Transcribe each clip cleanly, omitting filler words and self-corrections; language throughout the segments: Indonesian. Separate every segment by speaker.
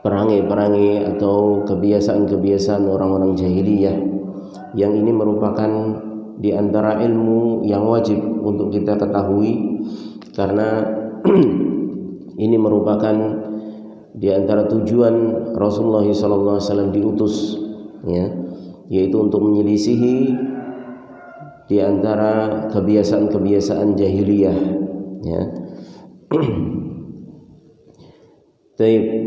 Speaker 1: perangai-perangai atau kebiasaan-kebiasaan orang-orang jahiliyah, yang ini merupakan di antara ilmu yang wajib untuk kita ketahui, karena ini merupakan di antara tujuan Rasulullah SAW diutus, ya, yaitu untuk menyelisihi di antara kebiasaan-kebiasaan jahiliyah, ya.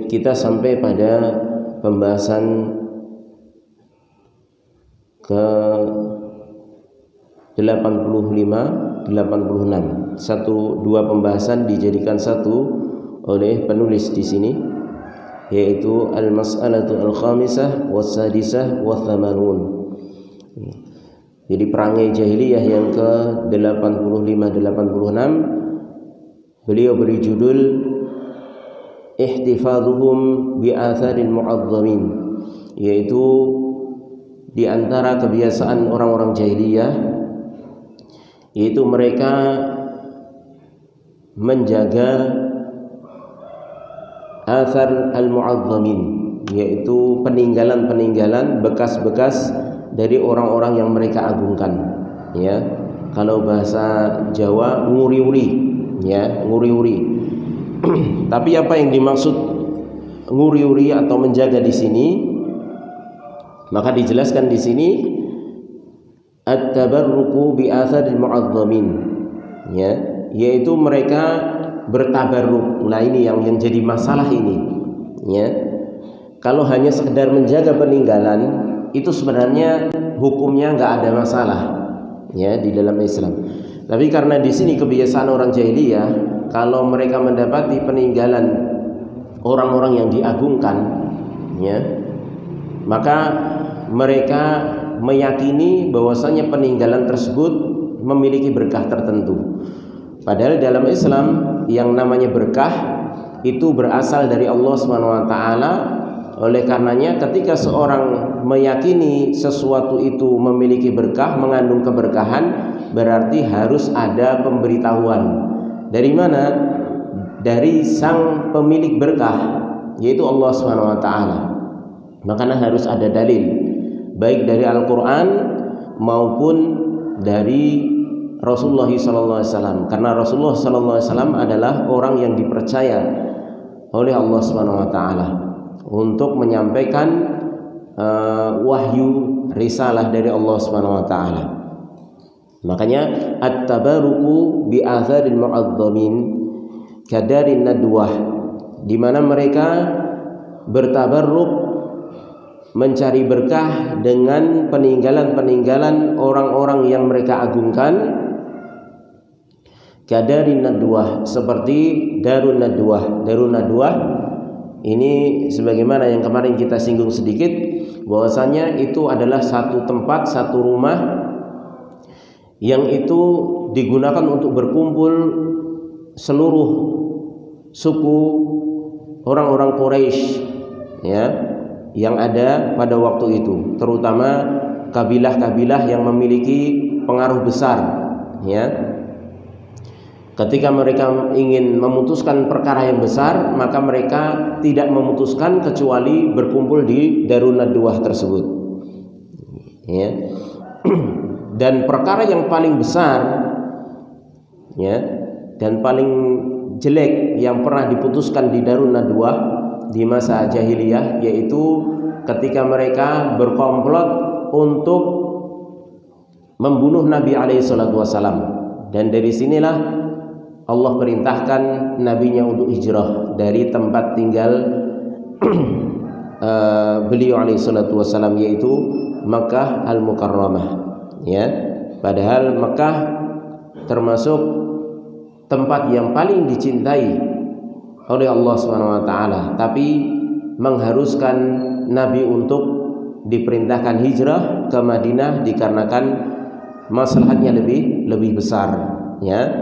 Speaker 1: Kita sampai pada pembahasan ke 85, 86. Dua pembahasan dijadikan satu oleh penulis di sini, yaitu al-mas'alatu al-khamisah was-sadisah wa-thamanun. Jadi perangai jahiliyah yang ke 85, 86, beliau beri judul ihtifadhuhum bi atharil mu'azzamin, yaitu di antara kebiasaan orang-orang jahiliyah, yaitu mereka menjaga athar al-mu'azzamin, yaitu peninggalan-peninggalan, bekas-bekas dari orang-orang yang mereka agungkan, ya. Kalau bahasa Jawa nguri-uri, ya, nguri-uri. Tapi apa yang dimaksud nguri-uri atau menjaga di sini? Maka dijelaskan di sini at-tabarruku bi atharil mu'azzamin, ya, yaitu mereka bertabarruk. Nah, ini yang jadi masalah ini, ya. Kalau hanya sekedar menjaga peninggalan, itu sebenarnya hukumnya nggak ada masalah, ya, di dalam Islam. Tapi karena di sini kebiasaan orang jahiliyah, kalau mereka mendapati peninggalan orang-orang yang diagungkan, ya, maka mereka meyakini bahwasanya peninggalan tersebut memiliki berkah tertentu. Padahal dalam Islam yang namanya berkah itu berasal dari Allah SWT. Oleh karenanya ketika seorang meyakini sesuatu itu memiliki berkah, mengandung keberkahan, berarti harus ada pemberitahuan. Dari mana? Dari sang pemilik berkah, yaitu Allah SWT. Makanya harus ada dalil, baik dari Al-Quran maupun dari Rasulullah SAW. Karena Rasulullah SAW adalah orang yang dipercaya oleh Allah SWT untuk menyampaikan wahyu risalah dari Allah SWT. Makanya at-tabaruku bi atharil mu'azzamin kadarin nadwah, di mana mereka bertabarruk mencari berkah dengan peninggalan-peninggalan orang-orang yang mereka agungkan. Kadarin nadwah, seperti darun nadwah. Darun nadwah ini sebagaimana yang kemarin kita singgung sedikit, bahwasanya itu adalah satu tempat, satu rumah yang itu digunakan untuk berkumpul seluruh suku orang-orang Quraisy, ya, yang ada pada waktu itu, terutama kabilah-kabilah yang memiliki pengaruh besar, ya. Ketika mereka ingin memutuskan perkara yang besar, maka mereka tidak memutuskan kecuali berkumpul di Darun Nadwah tersebut, ya. Dan perkara yang paling besar, ya, dan paling jelek yang pernah diputuskan di Darun Nadwah di masa jahiliyah, yaitu ketika mereka berkomplot untuk membunuh Nabi SAW. Dan dari sinilah Allah perintahkan nabinya untuk hijrah dari tempat tinggal beliau SAW, yaitu Makkah Al-Mukarramah, ya. Padahal Makkah termasuk tempat yang paling dicintai oleh Allah SWT, tapi mengharuskan Nabi untuk diperintahkan hijrah ke Madinah dikarenakan maslahatnya lebih besar, ya.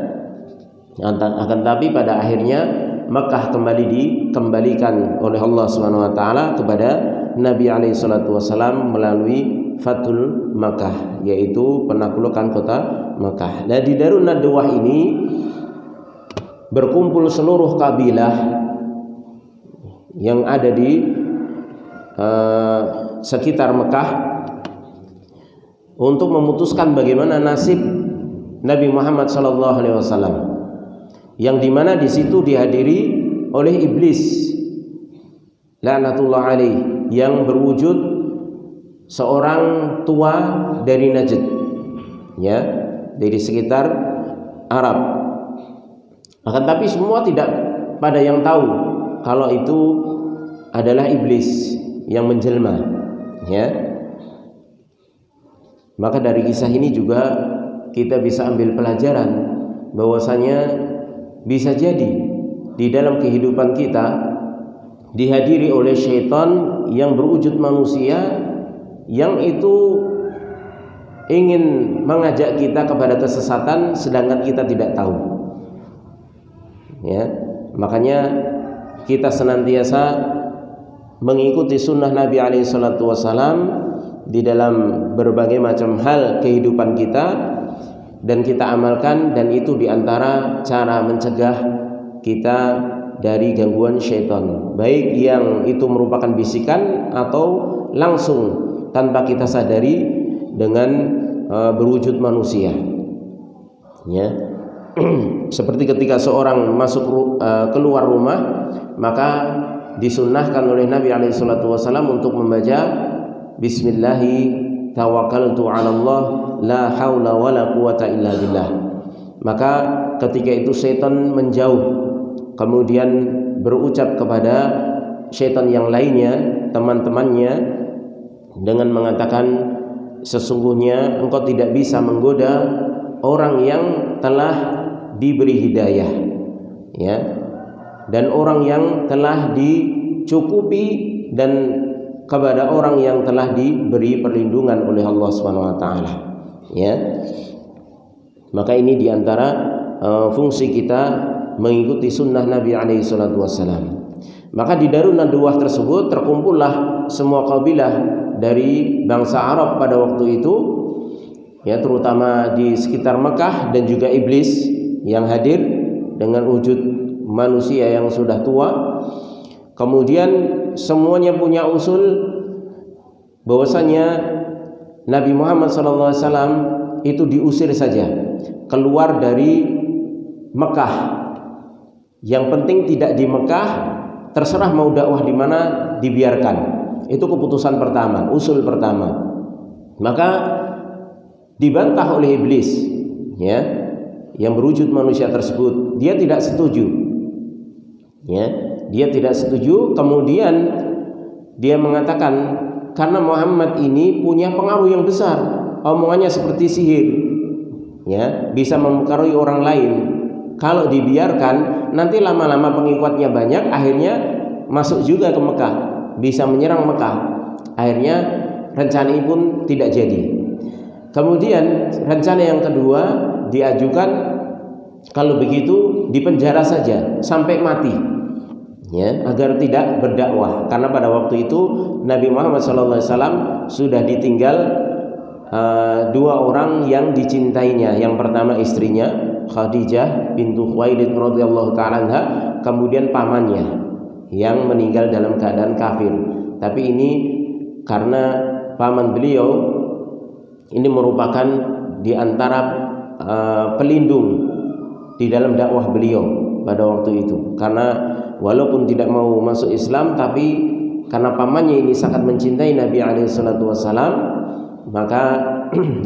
Speaker 1: Akan tapi pada akhirnya Makkah kembali dikembalikan oleh Allah SWT kepada Nabi SAW melalui Fathul Makkah, yaitu penaklukan kota Makkah. Nah, di Darun Nadwah ini berkumpul seluruh kabilah yang ada di sekitar Mekah untuk memutuskan bagaimana nasib Nabi Muhammad SAW, yang dimana di situ dihadiri oleh iblis laknatullah alaih, yang berwujud seorang tua dari Najd, ya, dari sekitar Arab. Akan tapi semua tidak pada yang tahu kalau itu adalah iblis yang menjelma, ya. Maka dari kisah ini juga kita bisa ambil pelajaran bahwasanya bisa jadi di dalam kehidupan kita dihadiri oleh syaitan yang berwujud manusia, yang itu ingin mengajak kita kepada kesesatan sedangkan kita tidak tahu, ya. Makanya kita senantiasa mengikuti sunnah Nabi SAW di dalam berbagai macam hal kehidupan kita, dan kita amalkan, dan itu diantara cara mencegah kita dari gangguan syaitan, baik yang itu merupakan bisikan atau langsung tanpa kita sadari dengan berwujud manusia, ya. Seperti ketika seorang keluar rumah, maka disunnahkan oleh Nabi SAW untuk membaca Bismillahi tawakkaltu 'ala Allah la haula wala quwata illa billah. Maka ketika itu setan menjauh, kemudian berucap kepada setan yang lainnya, teman-temannya, dengan mengatakan, sesungguhnya engkau tidak bisa menggoda orang yang telah diberi hidayah, ya, dan orang yang telah dicukupi, dan kepada orang yang telah diberi perlindungan oleh Allah SWT, ya. Maka ini diantara fungsi kita mengikuti sunnah Nabi SAW. Maka di Darun Nadwah tersebut terkumpullah semua kabilah dari bangsa Arab pada waktu itu, ya, terutama di sekitar Mekah, dan juga iblis yang hadir dengan wujud manusia yang sudah tua. Kemudian semuanya punya usul bahwasanya Nabi Muhammad SAW itu diusir saja keluar dari Mekah. Yang penting tidak di Mekah, terserah mau dakwah di mana dibiarkan. Itu keputusan pertama, usul pertama. Maka dibantah oleh iblis, ya, yang berwujud manusia tersebut. Dia tidak setuju, ya. Dia tidak setuju. Kemudian dia mengatakan, karena Muhammad ini punya pengaruh yang besar, omongannya seperti sihir, ya, bisa mempengaruhi orang lain. Kalau dibiarkan, nanti lama-lama pengikutnya banyak, akhirnya masuk juga ke Mekah, bisa menyerang Mekah. Akhirnya rencana ini pun tidak jadi. Kemudian rencana yang kedua diajukan, kalau begitu dipenjara saja sampai mati, ya, agar tidak berdakwah. Karena pada waktu itu Nabi Muhammad SAW sudah ditinggal dua orang yang dicintainya. Yang pertama istrinya Khadijah bintu Khuwailid radhiyallahu ta'ala anha, kemudian pamannya yang meninggal dalam keadaan kafir. Tapi ini karena paman beliau ini merupakan di antara pelindung di dalam dakwah beliau pada waktu itu. Karena walaupun tidak mau masuk Islam, tapi karena pamannya ini sangat mencintai Nabi SAW, maka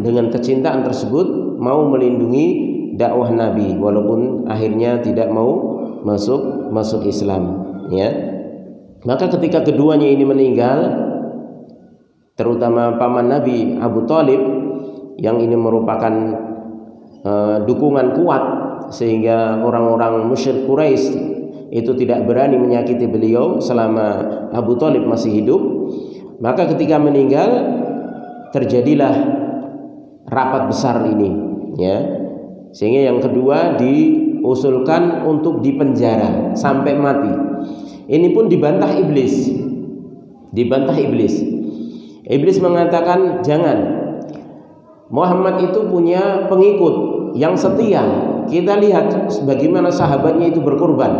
Speaker 1: dengan kecintaan tersebut mau melindungi dakwah Nabi, walaupun akhirnya tidak mau masuk Islam, ya. Maka ketika keduanya ini meninggal, terutama paman Nabi Abu Thalib, yang ini merupakan dukungan kuat sehingga orang-orang musyrik Quraisy itu tidak berani menyakiti beliau selama Abu Thalib masih hidup. Maka ketika meninggal terjadilah rapat besar ini, ya, sehingga yang kedua diusulkan untuk dipenjara sampai mati. Ini pun dibantah iblis. Iblis mengatakan, jangan, Muhammad itu punya pengikut yang setia. Kita lihat bagaimana sahabatnya itu berkorban.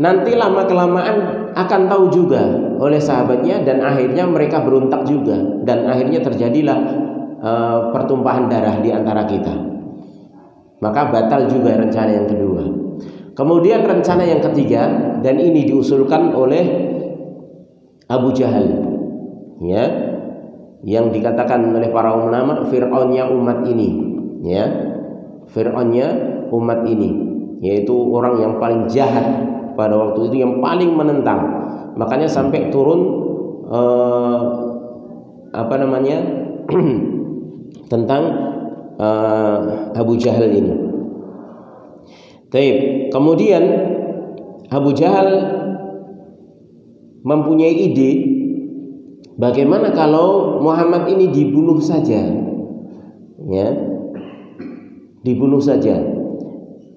Speaker 1: nanti lama-kelamaan akan tahu juga oleh sahabatnya, dan akhirnya mereka berontak juga, dan akhirnya terjadilah pertumpahan darah di antara kita. Maka batal juga rencana yang kedua. Kemudian rencana yang ketiga, dan ini diusulkan oleh Abu Jahal, ya, yang dikatakan oleh para ulama Fir'aunnya umat ini, ya, Fir'aunnya umat ini, yaitu orang yang paling jahat pada waktu itu, yang paling menentang. Makanya sampai turun tentang Abu Jahal ini. Taib. Kemudian Abu Jahal mempunyai ide, bagaimana kalau Muhammad ini dibunuh saja, ya, dibunuh saja.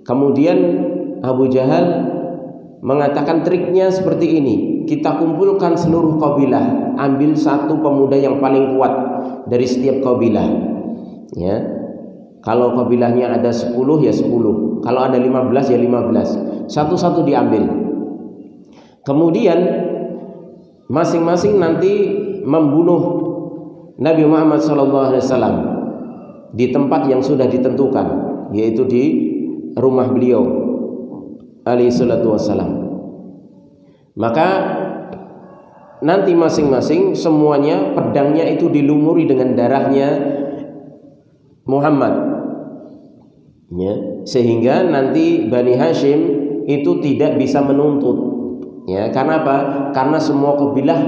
Speaker 1: Kemudian Abu Jahal mengatakan triknya seperti ini: kita kumpulkan seluruh kabilah, ambil satu pemuda yang paling kuat dari setiap kabilah, ya. Kalau kabilahnya ada 10 ya 10, kalau ada 15 ya 15, satu-satu diambil. Kemudian masing-masing nanti membunuh Nabi Muhammad SAW di tempat yang sudah ditentukan, yaitu di rumah beliau alaihi salatu wassalam. Maka nanti masing-masing semuanya pedangnya itu dilumuri dengan darahnya Muhammad, ya, sehingga nanti Bani Hashim itu tidak bisa menuntut, ya. Karena apa? Karena semua kabilah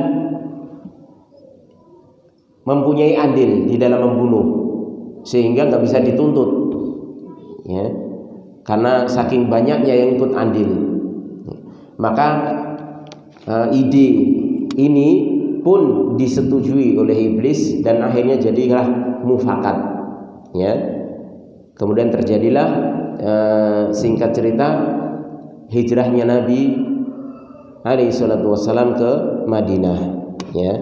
Speaker 1: mempunyai andil di dalam membunuh, sehingga nggak bisa dituntut, ya, karena saking banyaknya yang ikut andil. Maka ide ini pun disetujui oleh iblis, dan akhirnya jadilah mufakat, ya. Kemudian terjadilah singkat cerita hijrahnya Nabi alaihi salatu wassalam ke Madinah, ya.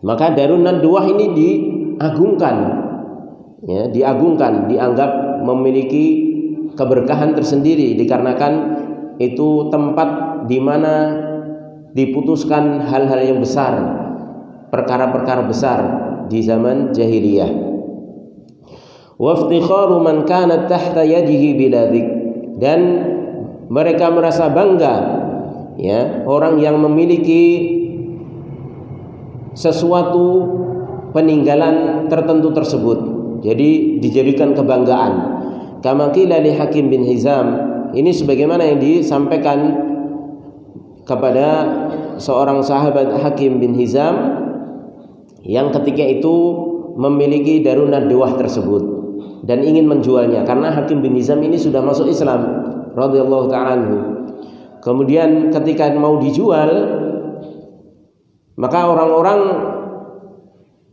Speaker 1: Maka Darun Nadwah ini diagungkan, ya, diagungkan, dianggap memiliki keberkahan tersendiri, dikarenakan itu tempat di mana diputuskan hal-hal yang besar, perkara-perkara besar di zaman jahiliyah. Wa iftikharu man kana tahta yadihi biladzik, dan mereka merasa bangga, ya, orang yang memiliki sesuatu peninggalan tertentu tersebut, jadi dijadikan kebanggaan. Kama qila li Hakim bin Hizam, ini sebagaimana yang disampaikan kepada seorang sahabat Hakim bin Hizam yang ketika itu memiliki Darun Nadwah tersebut dan ingin menjualnya, karena Hakim bin Hizam ini sudah masuk Islam radhiyallahu ta'ala anhu. Kemudian ketika mau dijual, maka orang-orang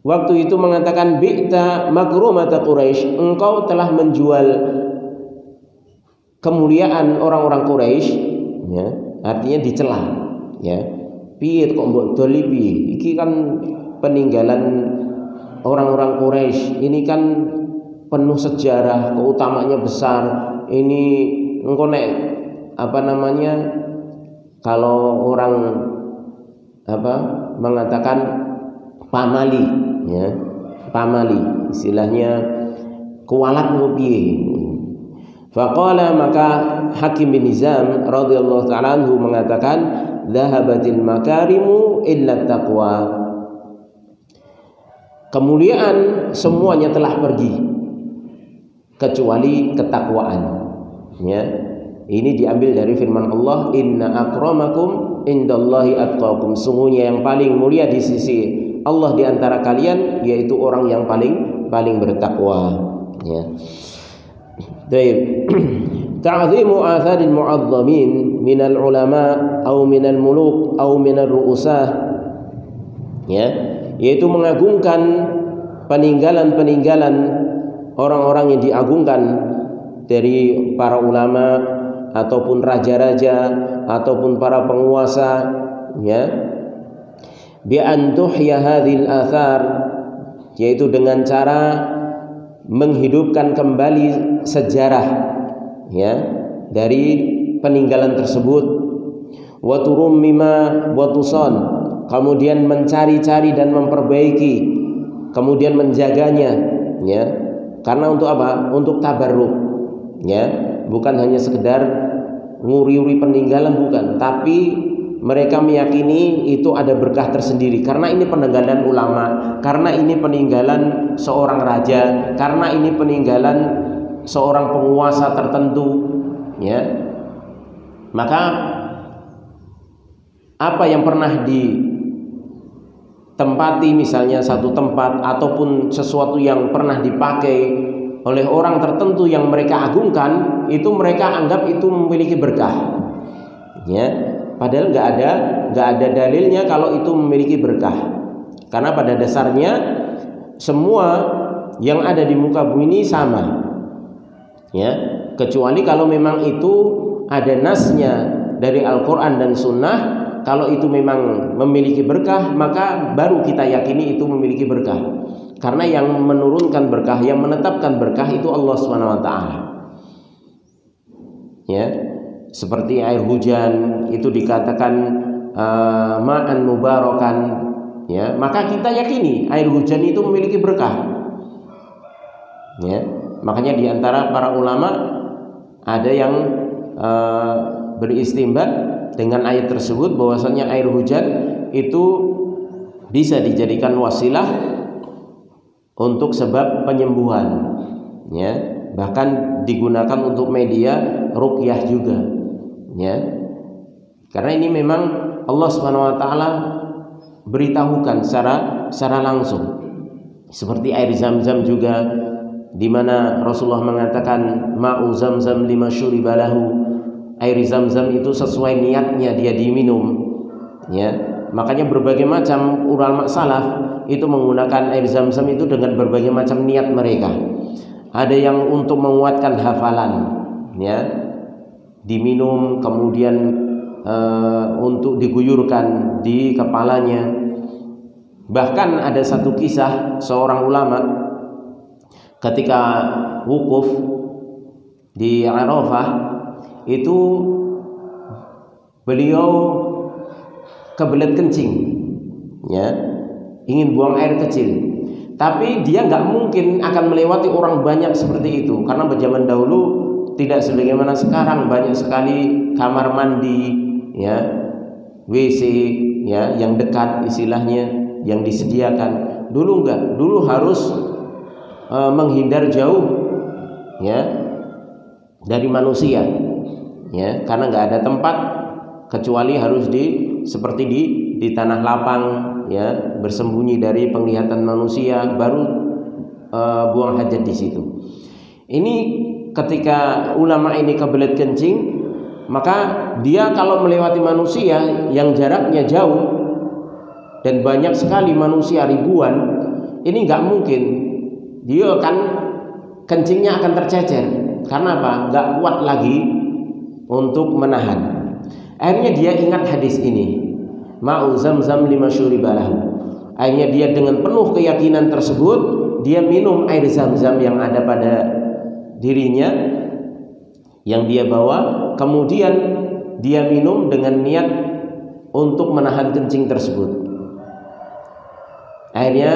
Speaker 1: waktu itu mengatakan, bi'ta makrumata Quraisy, engkau telah menjual kemuliaan orang-orang Quraisy, ya, artinya dicela, ya. Piye kok mbok dolipi, iki kan peninggalan orang-orang Quraisy, ini kan penuh sejarah, keutamanya besar. Ini engkau nek kalau orang mengatakan pamali, ya, pamali, istilahnya kualat ngopi. Faqala, maka Hakim bin Hizam radhiyallahu ta'ala anhu mengatakan, dhahabatil makarimu illa taqwa, kemuliaan semuanya telah pergi kecuali ketakwaan, ya. Ini diambil dari firman Allah, inna akramakum indallahi atqakum, sungguhnya yang paling mulia di sisi Allah di antara kalian yaitu orang yang paling bertakwa, ya. Baik. Ta'zimu atharil mu'azzamin minal ulama atau minal muluk atau minal ru'usah, ya, yaitu mengagungkan peninggalan-peninggalan orang-orang yang diagungkan dari para ulama ataupun raja-raja ataupun para penguasa, ya, bi an tuhya hadhil athar, yaitu dengan cara menghidupkan kembali sejarah, ya, dari peninggalan tersebut, wa turummima wa tusan, kemudian mencari-cari dan memperbaiki, kemudian menjaganya, ya. Karena untuk apa? Untuk tabarruk, ya. Bukan hanya sekedar nguri-uri peninggalan, bukan, tapi mereka meyakini itu ada berkah tersendiri karena ini peninggalan ulama, karena ini peninggalan seorang raja, karena ini peninggalan seorang penguasa tertentu, ya. Maka apa yang pernah ditempati, misalnya satu tempat ataupun sesuatu yang pernah dipakai oleh orang tertentu yang mereka agungkan, itu mereka anggap itu memiliki berkah, ya. Padahal nggak ada dalilnya kalau itu memiliki berkah. Karena pada dasarnya semua yang ada di muka bumi ini sama, ya. Kecuali kalau memang itu ada nasnya dari Al-Quran dan Sunnah. Kalau itu memang memiliki berkah, maka baru kita yakini itu memiliki berkah. Karena yang menurunkan berkah, yang menetapkan berkah itu Allah SWT, ya. Seperti air hujan itu dikatakan ma'an mubarakan, ya, maka kita yakini air hujan itu memiliki berkah, ya. Makanya diantara para ulama ada yang beristinbat dengan ayat tersebut bahwasanya air hujan itu bisa dijadikan wasilah untuk sebab penyembuhan, ya. Bahkan digunakan untuk media ruqyah juga, ya. Karena ini memang Allah SWT beritahukan secara langsung. Seperti air Zam-Zam juga, di mana Rasulullah mengatakan ma'u Zam-Zam lima syuribalahu, air Zam-Zam itu sesuai niatnya dia diminum, ya. Makanya berbagai macam ulama salaf itu menggunakan air Zam-Zam itu dengan berbagai macam niat mereka. Ada yang untuk menguatkan hafalan, ya, diminum, kemudian untuk diguyurkan di kepalanya. Bahkan ada satu kisah seorang ulama ketika wukuf di Arafah itu beliau kebelet kencing, ya, ingin buang air kecil. Tapi dia nggak mungkin akan melewati orang banyak seperti itu, karena pada zaman dahulu tidak sebagaimana sekarang banyak sekali kamar mandi, ya, WC, ya, yang dekat istilahnya yang disediakan. Dulu enggak, dulu harus menghindar jauh, ya, dari manusia, ya, karena nggak ada tempat kecuali harus seperti di tanah lapang, ya, bersembunyi dari penglihatan manusia, baru buang hajat di situ. Ini ketika ulama ini kebelet kencing, maka dia kalau melewati manusia yang jaraknya jauh dan banyak sekali manusia ribuan, ini nggak mungkin dia akan kencingnya akan tercecer. Karena apa? Nggak kuat lagi untuk menahan. Akhirnya dia ingat hadis ini, ma'u Zam-Zam lima syuribalahu. Akhirnya dia dengan penuh keyakinan tersebut, dia minum air Zam-Zam yang ada pada dirinya, yang dia bawa. Kemudian dia minum dengan niat untuk menahan kencing tersebut. Akhirnya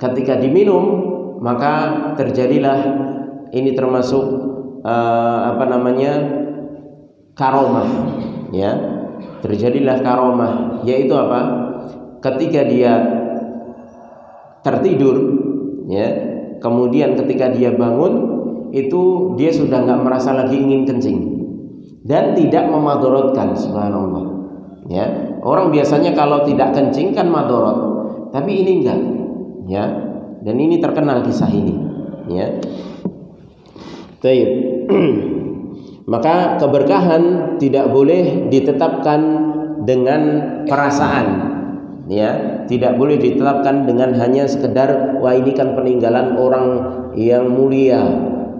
Speaker 1: ketika diminum, maka terjadilah ini termasuk karomah, ya. Terjadilah karomah, yaitu apa? Ketika dia tertidur, ya, kemudian ketika dia bangun, itu dia sudah nggak merasa lagi ingin kencing dan tidak memadorotkan, subhanallah, ya. Orang biasanya kalau tidak kencing kan madorot, tapi ini enggak, ya. Dan ini terkenal kisah ini, ya. Baik. Maka keberkahan tidak boleh ditetapkan dengan perasaan, ya, tidak boleh ditetapkan dengan hanya sekedar wah ini kan peninggalan orang yang mulia,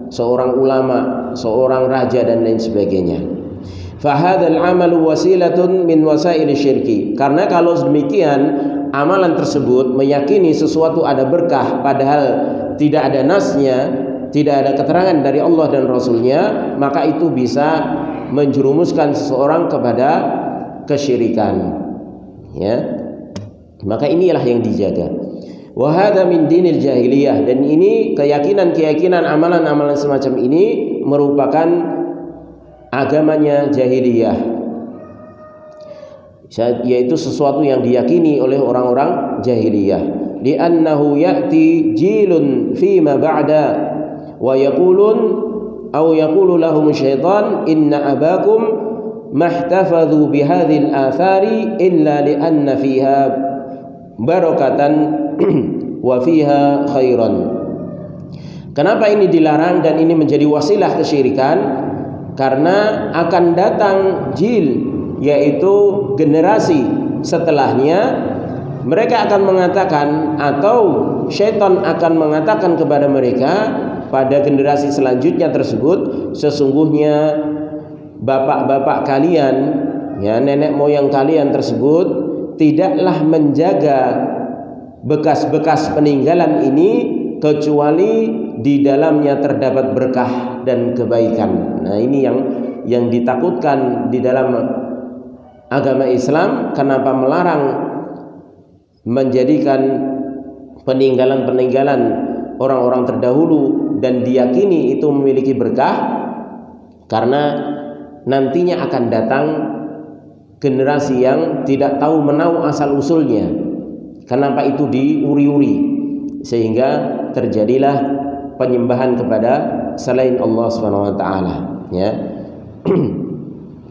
Speaker 1: seorang ulama, seorang raja dan lain sebagainya. Fahadzal amalu wasilatun min wasail syirki. Karena kalau demikian amalan tersebut meyakini sesuatu ada berkah padahal tidak ada nasnya, tidak ada keterangan dari Allah dan Rasulnya, maka itu bisa menjerumuskan seseorang kepada kesyirikan. Ya, maka inilah yang dijaga. Wa hadza min dinil jahiliyah, dan ini keyakinan amalan-amalan semacam ini merupakan agamanya jahiliyah, yaitu sesuatu yang diyakini oleh orang-orang jahiliyah. Li'annahu ya'ti jilun fima ba'da wa yaqulun aw yaqulu lahum syaitan inna abakum mahtafadhu bihadhil athari illa li'anna fiha barakatan wa fiha khairan. Kenapa ini dilarang dan ini menjadi wasilah kesyirikan? Karena akan datang jil, yaitu generasi setelahnya, mereka akan mengatakan atau syaitan akan mengatakan kepada mereka pada generasi selanjutnya tersebut, sesungguhnya bapak-bapak kalian, ya, nenek moyang kalian tersebut tidaklah menjaga bekas-bekas peninggalan ini kecuali di dalamnya terdapat berkah dan kebaikan. Nah, ini yang ditakutkan di dalam agama Islam. Kenapa melarang menjadikan peninggalan-peninggalan orang-orang terdahulu dan diyakini itu memiliki berkah? Karena nantinya akan datang generasi yang tidak tahu menau asal usulnya. Kenapa itu diuri-uri sehingga terjadilah penyembahan kepada selain Allah Subhanahu wa taala, ya.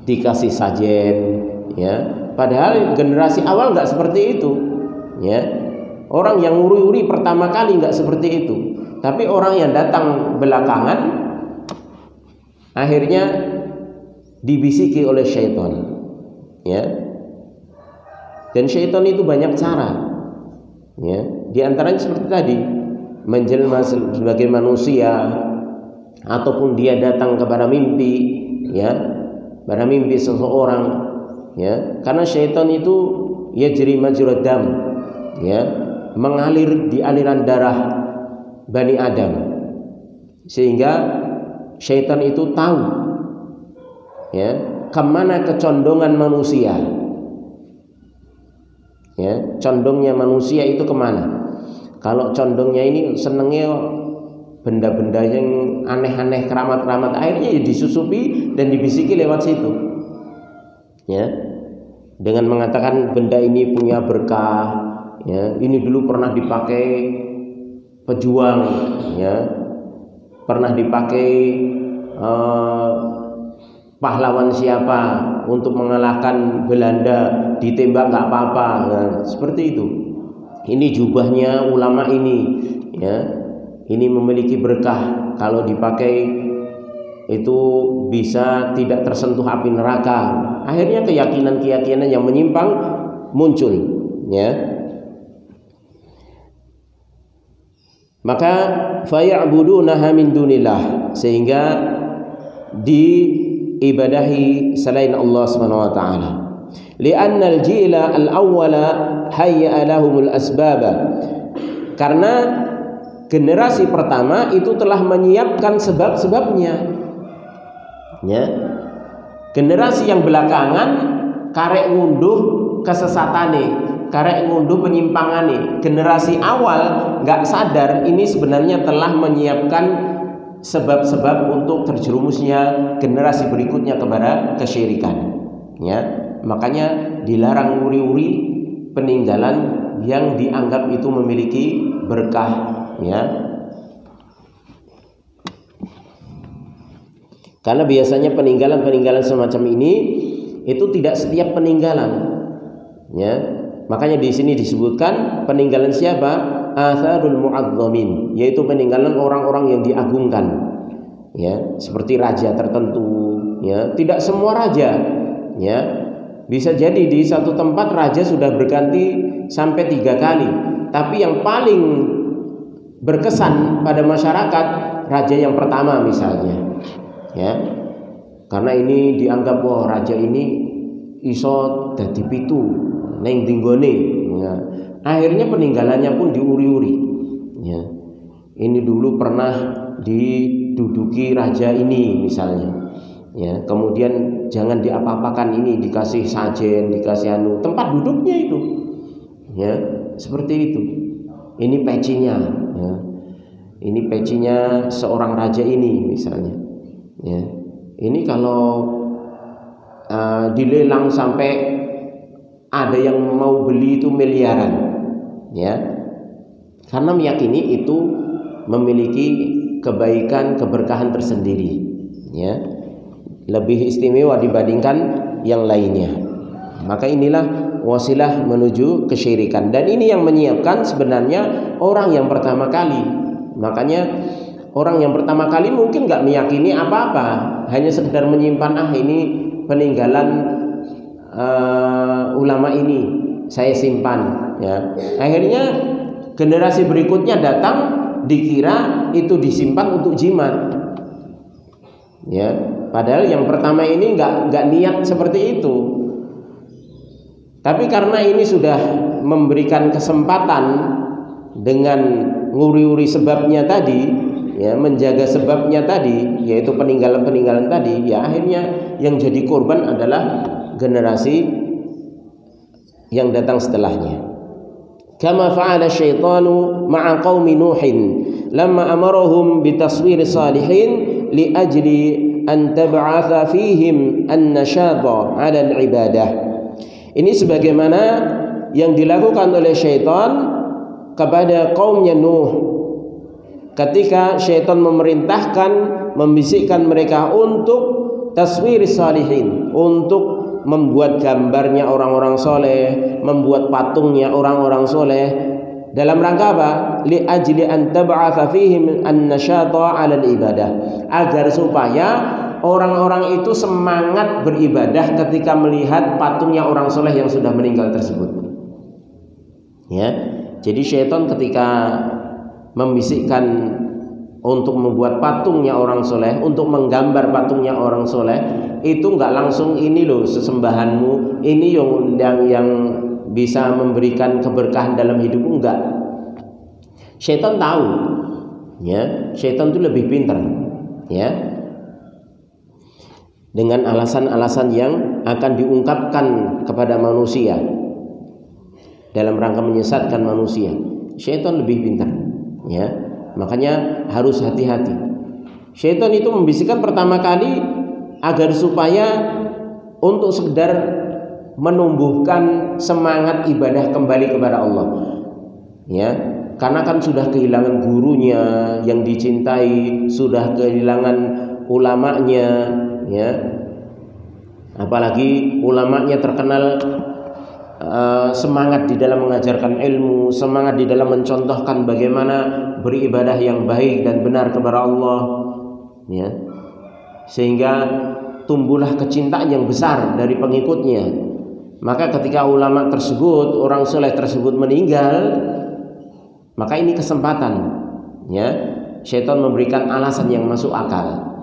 Speaker 1: Dikasih sajen, ya. Padahal generasi awal enggak seperti itu, ya. Orang yang uri-uri pertama kali enggak seperti itu, tapi orang yang datang belakangan akhirnya dibisiki oleh syaitan, ya. Dan syaitan itu banyak cara, ya. Di antaranya seperti tadi, menjelma sebagai manusia, ataupun dia datang kepada mimpi, ya, pada mimpi seseorang, ya. Karena syaitan itu yajri majrad dam, ya, mengalir di aliran darah Bani Adam, sehingga syaitan itu tahu, ya, kemana kecondongan manusia, ya, condongnya manusia itu kemana. Kalau condongnya ini senengnya benda-benda yang aneh-aneh, keramat-keramat, akhirnya ya disusupi dan dibisiki lewat situ, ya, dengan mengatakan benda ini punya berkah, ya, ini dulu pernah dipakai pejuang, ya, pernah dipakai pahlawan siapa untuk mengalahkan Belanda, ditembak nggak apa-apa, nah, seperti itu. Ini jubahnya ulama ini, ya, ini memiliki berkah, kalau dipakai itu bisa tidak tersentuh api neraka. Akhirnya keyakinan-keyakinan yang menyimpang muncul, ya. Maka faya'budunaha min dunillah, sehingga diibadahi selain Allah Subhanahu wa taala. Li'anna al-jila al-awwala hayya lahumul asbaba, karena generasi pertama itu telah menyiapkan sebab-sebabnya, ya. Generasi yang belakangan karek ngunduh kesesatane, karek ngunduh penyimpangane. Generasi awal nggak sadar ini sebenarnya telah menyiapkan sebab-sebab untuk terjerumusnya generasi berikutnya kepada kesyirikan, ya. Makanya dilarang uri-uri peninggalan yang dianggap itu memiliki berkah, ya. Karena biasanya peninggalan-peninggalan semacam ini itu tidak setiap peninggalan, ya. Makanya di sini disebutkan peninggalan siapa? Atharul mu'azzamin, yaitu peninggalan orang-orang yang diagungkan, ya, seperti raja tertentu, ya. Tidak semua raja, ya. Bisa jadi di satu tempat raja sudah berganti sampai 3 kali, tapi yang paling berkesan pada masyarakat raja yang pertama misalnya, ya. Karena ini dianggap, wah, raja ini iso dadi pitu neng tinggone, ya. Akhirnya peninggalannya pun diuri-uri, ya. Ini dulu pernah diduduki raja ini misalnya, ya. Kemudian jangan diapa-apakan, ini dikasih sajen, dikasih tempat duduknya itu, ya, seperti itu. Ini pecinya, ya. Ini pecinya seorang raja ini misalnya, ya. Ini kalau dilelang sampai ada yang mau beli itu miliaran, ya, karena meyakini itu memiliki kebaikan, keberkahan tersendiri, ya, lebih istimewa dibandingkan yang lainnya. Maka inilah wasilah menuju kesyirikan, dan ini yang menyiapkan sebenarnya orang yang pertama kali. Makanya orang yang pertama kali mungkin nggak meyakini apa-apa, hanya sekedar menyimpan, ini peninggalan ulama ini saya simpan, ya. Akhirnya generasi berikutnya datang, dikira itu disimpan untuk jimat, ya. Padahal yang pertama ini nggak niat seperti itu. Tapi karena ini sudah memberikan kesempatan dengan nguri-uri sebabnya tadi, ya, menjaga sebabnya tadi, yaitu peninggalan-peninggalan tadi, ya, akhirnya yang jadi korban adalah generasi yang datang setelahnya. Kama fa'ala syaitanu ma'a qaumi Nuhin lamma amarahum bitaswir salihin li ajli an tab'atha fihim an-nashata 'ala al-ibadah. Ini sebagaimana yang dilakukan oleh syaitan kepada kaumnya Nuh ketika syaitan memerintahkan, membisikkan mereka untuk taswir salihin, untuk membuat gambarnya orang-orang soleh, membuat patungnya orang-orang soleh, dalam rangka apa? Li ajli an tab'atha fihim an-nashata 'ala al-ibadah, agar supaya orang-orang itu semangat beribadah ketika melihat patungnya orang soleh yang sudah meninggal tersebut, ya. Jadi syaitan ketika membisikkan untuk membuat patungnya orang soleh, untuk menggambar patungnya orang soleh, itu nggak langsung ini loh sesembahanmu, ini yang bisa memberikan keberkahan dalam hidupmu, enggak. Syaitan tahu, ya, syaitan itu lebih pintar, ya, dengan alasan-alasan yang akan diungkapkan kepada manusia dalam rangka menyesatkan manusia. Syaitan lebih pintar, ya. Makanya harus hati-hati. Syaitan itu membisikkan pertama kali agar supaya untuk sekedar menumbuhkan semangat ibadah kembali kepada Allah, ya. Karena kan sudah kehilangan gurunya yang dicintai, sudah kehilangan ulamanya, ya. Apalagi ulamanya terkenal semangat di dalam mengajarkan ilmu, semangat di dalam mencontohkan bagaimana beribadah yang baik dan benar kepada Allah, ya. Sehingga tumbuhlah kecintaan yang besar dari pengikutnya. Maka ketika ulama tersebut, orang soleh tersebut meninggal, maka ini kesempatan, ya. Syaitan memberikan alasan yang masuk akal.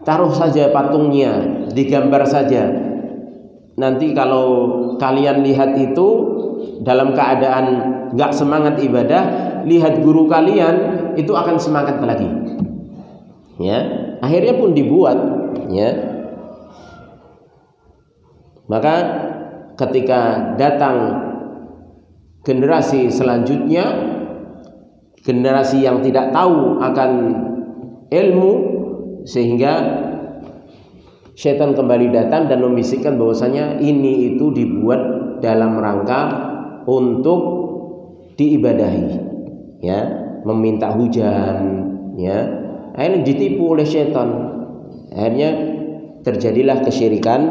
Speaker 1: Taruh saja patungnya, digambar saja. Nanti kalau kalian lihat itu dalam keadaan gak semangat ibadah, lihat guru kalian itu akan semangat lagi, ya. Akhirnya pun dibuat, ya. Maka ketika datang generasi selanjutnya, generasi yang tidak tahu akan ilmu, sehingga syaitan kembali datang dan membisikkan bahwasanya ini itu dibuat dalam rangka untuk diibadahi, ya, meminta hujan, ya. Akhirnya ditipu oleh syaitan. Akhirnya terjadilah kesyirikan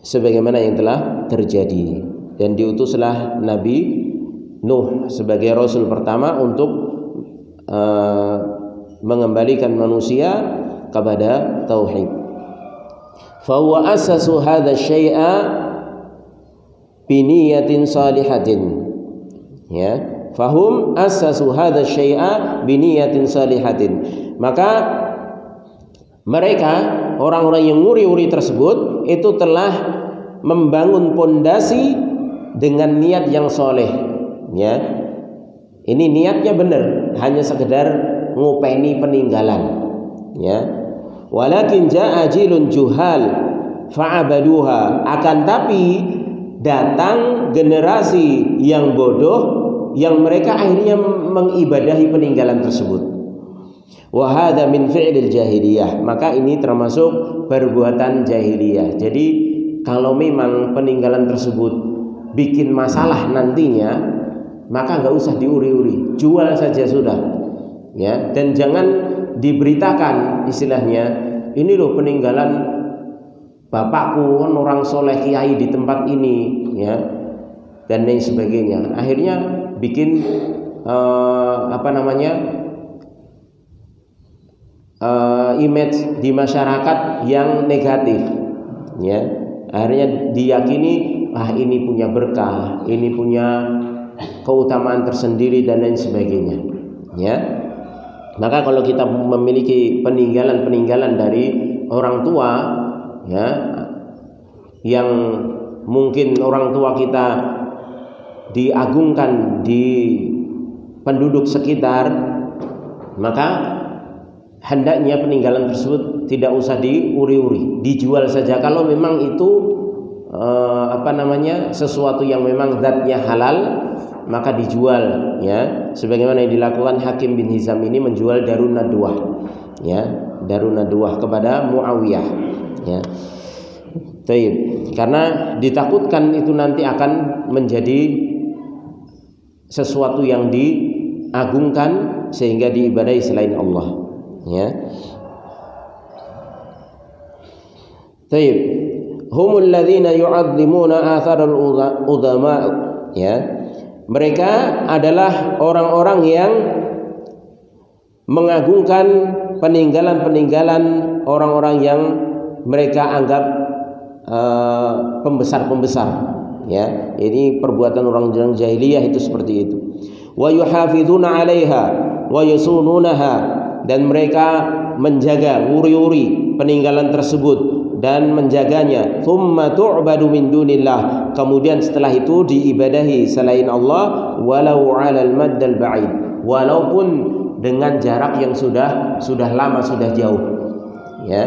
Speaker 1: sebagaimana yang telah terjadi, dan diutuslah Nabi Nuh sebagai rasul pertama untuk mengembalikan manusia kepada tauhid. Fahuwa asasu hadha syai'a biniyatin salihatin, ya. Fahum asasu hadha syai'a biniyatin salihatin. Maka mereka, orang-orang yang nguri-uri tersebut, itu telah membangun pondasi dengan niat yang soleh, ya. Ini niatnya benar, hanya sekedar ngopeni peninggalan, ya. Walakin ja'a jilun juhal fa'abaduha, akan tapi datang generasi yang bodoh yang mereka akhirnya mengibadahi peninggalan tersebut. Wa hadza min fi'lil jahiliyah, maka ini termasuk perbuatan jahiliyah. Jadi kalau memang peninggalan tersebut bikin masalah nantinya, maka nggak usah diuri-uri, jual saja sudah, ya. Dan jangan diberitakan istilahnya, ini loh peninggalan bapakku, orang soleh kiai di tempat ini, ya, dan lain sebagainya. Akhirnya bikin image di masyarakat yang negatif, ya. Akhirnya diyakini ini punya berkah, ini punya keutamaan tersendiri dan lain sebagainya, ya. Maka kalau kita memiliki peninggalan dari orang tua, ya, yang mungkin orang tua kita diagungkan di penduduk sekitar, maka hendaknya peninggalan tersebut tidak usah diuri-uri, dijual saja. Kalau memang itu sesuatu yang memang zatnya halal, maka dijual, ya. Sebagaimana yang dilakukan Hakim bin Hizam ini menjual Darun Nadwah, ya, Darun Nadwah kepada Muawiyah, ya. Taib. Karena ditakutkan itu nanti akan menjadi sesuatu yang diagungkan sehingga diibadahi selain Allah, ya. Taib. Humul ladzina yu'azzimuna atharal udama, ya. Mereka adalah orang-orang yang mengagungkan peninggalan-peninggalan orang-orang yang mereka anggap pembesar-pembesar, ya. Ini perbuatan orang jahiliyah itu seperti itu. Wa yuhafizuna 'alaiha wa yusununaha, dan mereka menjaga uri-uri peninggalan tersebut dan menjaganya. Tsumma tu'badu min dunillah, kemudian setelah itu diibadahi selain Allah, walau 'alal maddal ba'id, walaupun dengan jarak yang sudah lama, sudah jauh, ya.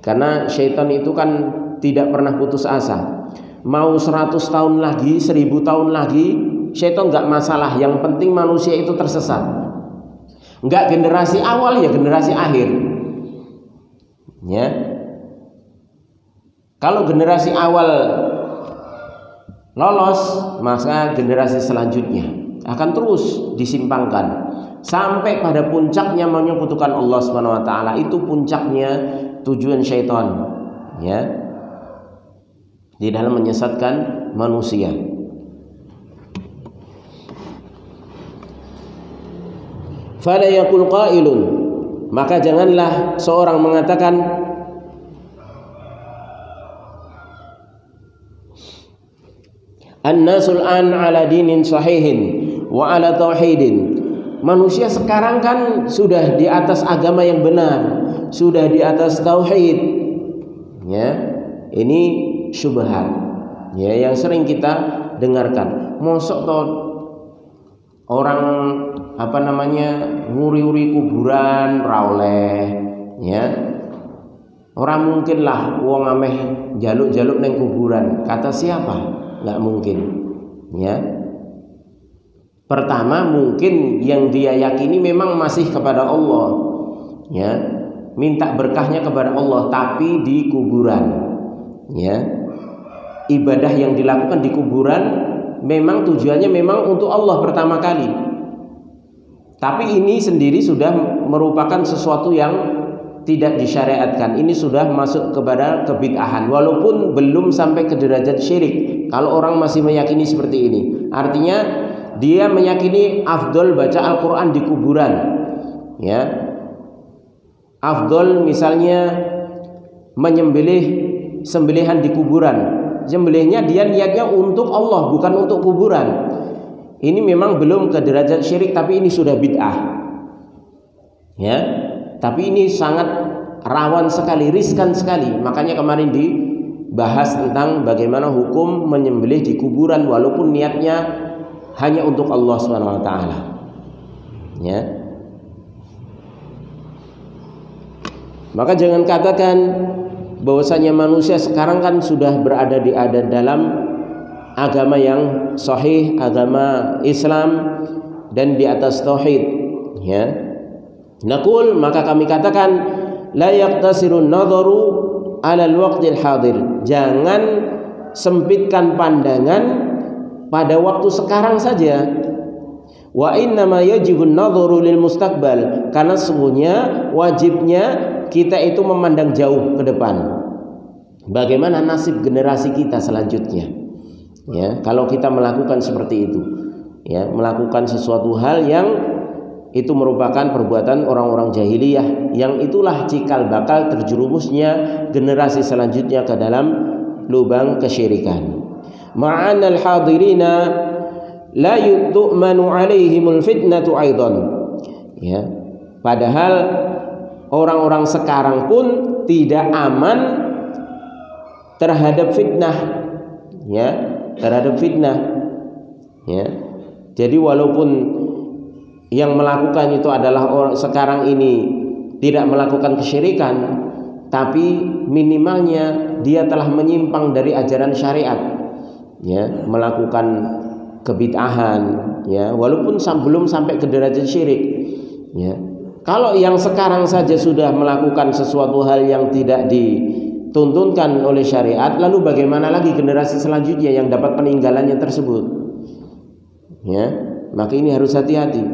Speaker 1: Karena syaitan itu kan tidak pernah putus asa. Mau 100 tahun lagi, 1000 tahun lagi, syaitan enggak masalah. Yang penting manusia itu tersesat. Enggak generasi awal, ya generasi akhir, ya. Kalau generasi awal lolos, maka generasi selanjutnya akan terus disimpangkan sampai pada puncaknya menyekutukan Allah Subhanahu wa taala. Itu puncaknya tujuan syaitan, ya, di dalam menyesatkan manusia. Fala yaqul qailun, maka janganlah seorang mengatakan an-nasul an ala dinin sahihin wa ala tauhidin. Manusia sekarang kan sudah di atas agama yang benar, sudah di atas tauhid, ya. Ini syubhat, ya, yang sering kita dengarkan. Mosok toh orang nguri-uri kuburan ra oleh, ya. Orang mungkin lah wong ameh jaluk-jaluk neng kuburan. Kata siapa? Nggak mungkin, ya. Pertama, mungkin yang dia yakini memang masih kepada Allah, ya, minta berkahnya kepada Allah, tapi di kuburan, ya. Ibadah yang dilakukan di kuburan memang tujuannya memang untuk Allah pertama kali, tapi ini sendiri sudah merupakan sesuatu yang tidak disyariatkan. Ini sudah masuk kepada kebid'ahan, walaupun belum sampai ke derajat syirik. Kalau orang masih meyakini seperti ini, artinya dia meyakini afdol baca Al-Quran di kuburan, ya. Afdol misalnya menyembelih sembelihan di kuburan. Sembelihnya dia niatnya untuk Allah, bukan untuk kuburan. Ini memang belum ke derajat syirik, tapi ini sudah bid'ah, ya. Tapi ini sangat rawan sekali, riskan sekali. Makanya kemarin dibahas tentang bagaimana hukum menyembelih di kuburan walaupun niatnya hanya untuk Allah Subhanahu wa taala, ya. Maka jangan katakan bahwasanya manusia sekarang kan sudah berada dalam agama yang sahih, agama Islam dan di atas tauhid, ya. Naqul, maka kami katakan la yaqtasirun nadharu 'ala al-waqtil hadir. Jangan sempitkan pandangan pada waktu sekarang saja. Wa innama yajibun nadharu lil mustaqbal, karena sesungguhnya wajibnya kita itu memandang jauh ke depan. Bagaimana nasib generasi kita selanjutnya? Ya, kalau kita melakukan seperti itu, ya, melakukan sesuatu hal yang itu merupakan perbuatan orang-orang jahiliyah, yang itulah cikal bakal terjerumusnya generasi selanjutnya ke dalam lubang kesyirikan. Ma'anal hadirina la yu'manu alaihimul fitnatu aidan. Ya, padahal orang-orang sekarang pun tidak aman terhadap fitnah, ya, terhadap fitnah, ya. Jadi walaupun yang melakukan itu adalah orang sekarang ini tidak melakukan kesyirikan, tapi minimalnya dia telah menyimpang dari ajaran syariat, ya, melakukan kebid'ahan, ya, walaupun belum sampai ke derajat syirik, ya. Kalau yang sekarang saja sudah melakukan sesuatu hal yang tidak dituntunkan oleh syariat, lalu bagaimana lagi generasi selanjutnya yang dapat peninggalannya tersebut? Ya, maka ini harus hati-hati.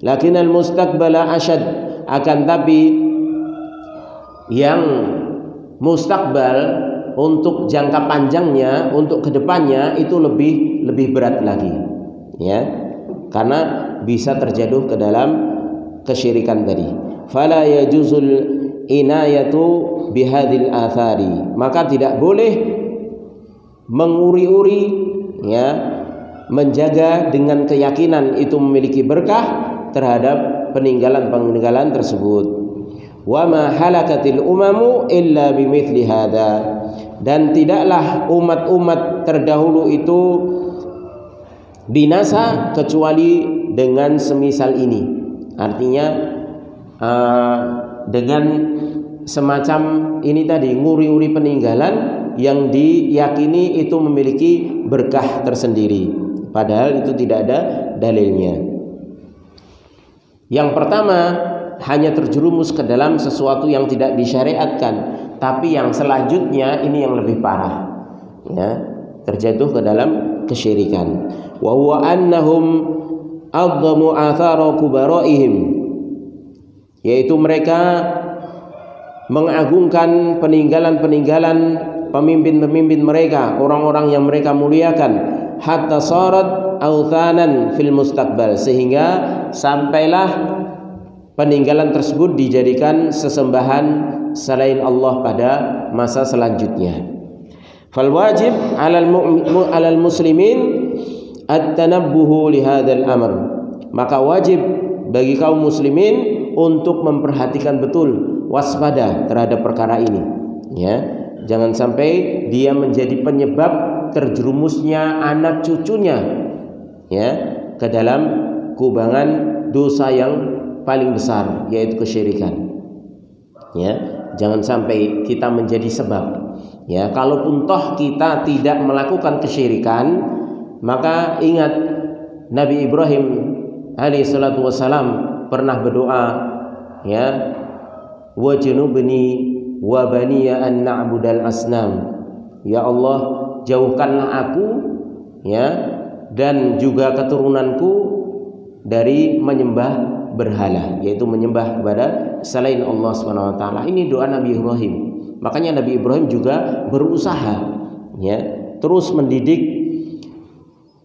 Speaker 1: Lakinnal mustaqbala asyad, akan tapi yang mustakbal untuk jangka panjangnya, untuk kedepannya itu lebih berat lagi, ya, karena bisa terjatuh ke dalam kesyirikan tadi. Fala yajuzul inayatu bihadil athari, maka tidak boleh menguri-uri, ya, menjaga dengan keyakinan itu memiliki berkah terhadap peninggalan tersebut. Wa ma halakatil umamu illa bimithli hadza, dan tidaklah umat-umat terdahulu itu binasa kecuali dengan semisal ini. Artinya dengan semacam ini tadi, nguri-uri peninggalan yang diyakini itu memiliki berkah tersendiri, padahal itu tidak ada dalilnya. Yang pertama, hanya terjerumus ke dalam sesuatu yang tidak disyariatkan, tapi yang selanjutnya ini yang lebih parah, ya, terjatuh ke dalam kesyirikan. Wa huwa annahum adzamu athara kubaraihim, yaitu mereka mengagungkan peninggalan-peninggalan pemimpin-pemimpin mereka, orang-orang yang mereka muliakan, hatta sarat authanan fil mustaqbal, sehingga sampailah peninggalan tersebut dijadikan sesembahan selain Allah pada masa selanjutnya. Fal wajib 'alal muslimin at-tanabbuhu li hadzal amr, maka wajib bagi kaum muslimin untuk memperhatikan betul, waspada terhadap perkara ini, ya. Jangan sampai dia menjadi penyebab terjerumusnya anak cucunya, ya, ke dalam kubangan dosa yang paling besar, yaitu kesyirikan, ya. Jangan sampai kita menjadi sebab, ya. Kalaupun toh kita tidak melakukan kesyirikan, maka ingat Nabi Ibrahim alaihi salatu wassalam pernah berdoa, ya, wajnubni wa baniya an na'budal asnam, ya Allah, jauhkanlah aku, ya, dan juga keturunanku dari menyembah berhala, yaitu menyembah kepada selain Allah Subhanahu wa taala. Ini doa Nabi Ibrahim. Makanya Nabi Ibrahim juga berusaha, ya, terus mendidik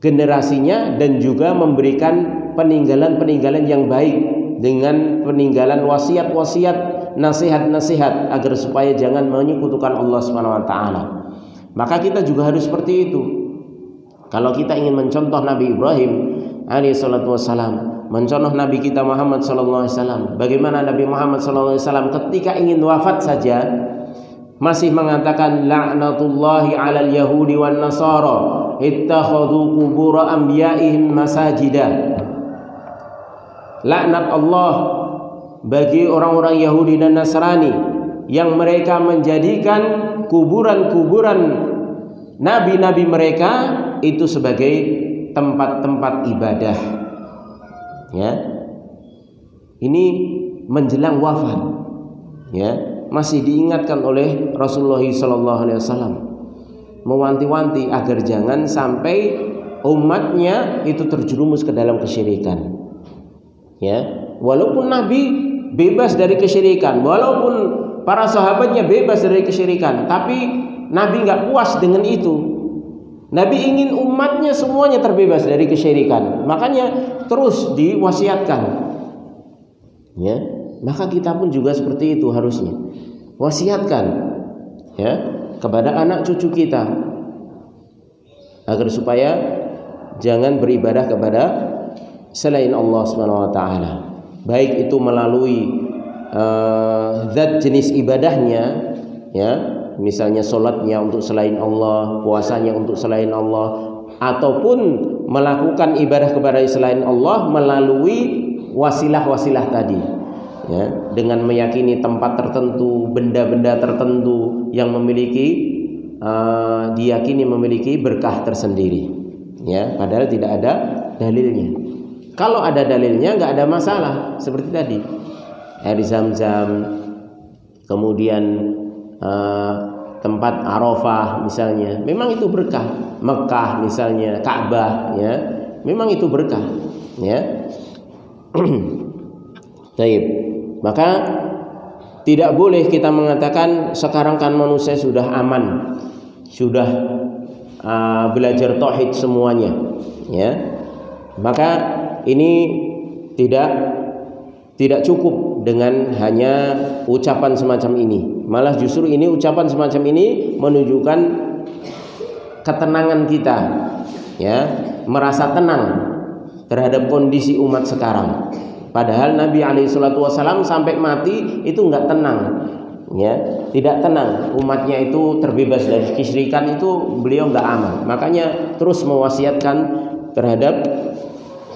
Speaker 1: generasinya dan juga memberikan peninggalan-peninggalan yang baik dengan peninggalan wasiat-wasiat, nasihat-nasihat agar supaya jangan menyekutukan Allah Subhanahu wa taala. Maka kita juga harus seperti itu. Kalau kita ingin mencontoh Nabi Ibrahim alaihi salatu wassalam, mencontoh Nabi kita Muhammad sallallahu alaihi wasallam, bagaimana Nabi Muhammad sallallahu alaihi wasallam ketika ingin wafat saja masih mengatakan la'natullahi 'alal yahudi wan nasara ittakhadhu qubur anbiya'ihim masajida. Laknat Allah bagi orang-orang Yahudi dan Nasrani yang mereka menjadikan kuburan-kuburan nabi-nabi mereka itu sebagai tempat-tempat ibadah. Ya. Ini menjelang wafat. Ya, masih diingatkan oleh Rasulullah SAW, mewanti-wanti agar jangan sampai umatnya itu terjerumus ke dalam kesyirikan. Ya, walaupun Nabi bebas dari kesyirikan, walaupun para sahabatnya bebas dari kesyirikan, tapi Nabi nggak puas dengan itu. Nabi ingin umatnya semuanya terbebas dari kesyirikan, makanya terus diwasiatkan. Ya, maka kita pun juga seperti itu harusnya. Wasiatkan ya kepada anak cucu kita agar supaya jangan beribadah kepada selain Allah Subhanahu wa taala. Baik itu melalui zat jenis ibadahnya, ya, misalnya sholatnya untuk selain Allah, puasanya untuk selain Allah, ataupun melakukan ibadah kepada selain Allah melalui wasilah-wasilah tadi, ya, dengan meyakini tempat tertentu, benda-benda tertentu yang memiliki diyakini memiliki berkah tersendiri, ya, padahal tidak ada dalilnya. Kalau ada dalilnya nggak ada masalah, seperti tadi air Zam-Zam, kemudian tempat Arafah misalnya, memang itu berkah. Mekah misalnya, Ka'bah, ya, memang itu berkah, ya. Baik, maka tidak boleh kita mengatakan sekarang kan manusia sudah aman, sudah belajar tauhid semuanya, ya. Maka ini tidak cukup dengan hanya ucapan semacam ini. Malah justru ini ucapan semacam ini menunjukkan ketenangan kita, ya, merasa tenang terhadap kondisi umat sekarang. Padahal Nabi SAW sampai mati itu nggak tenang, ya, tidak tenang. Umatnya itu terbebas dari kesyirikan, itu beliau nggak aman. Makanya terus mewasiatkan terhadap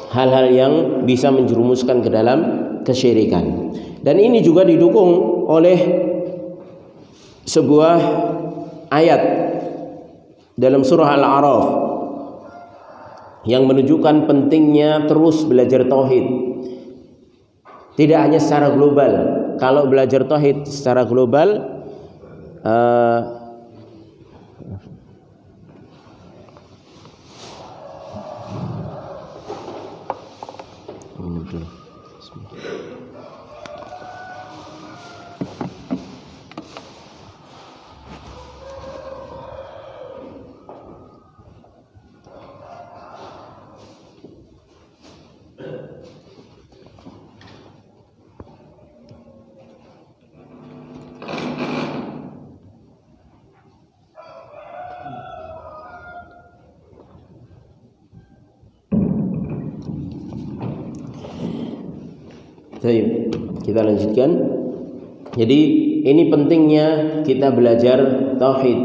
Speaker 1: hal-hal yang bisa menjerumuskan ke dalam kesyirikan. Dan ini juga didukung oleh sebuah ayat dalam surah Al-A'raf yang menunjukkan pentingnya terus belajar tauhid. Tidak hanya secara global. Kalau belajar tauhid secara global Baik, kita lanjutkan. Jadi ini pentingnya kita belajar tauhid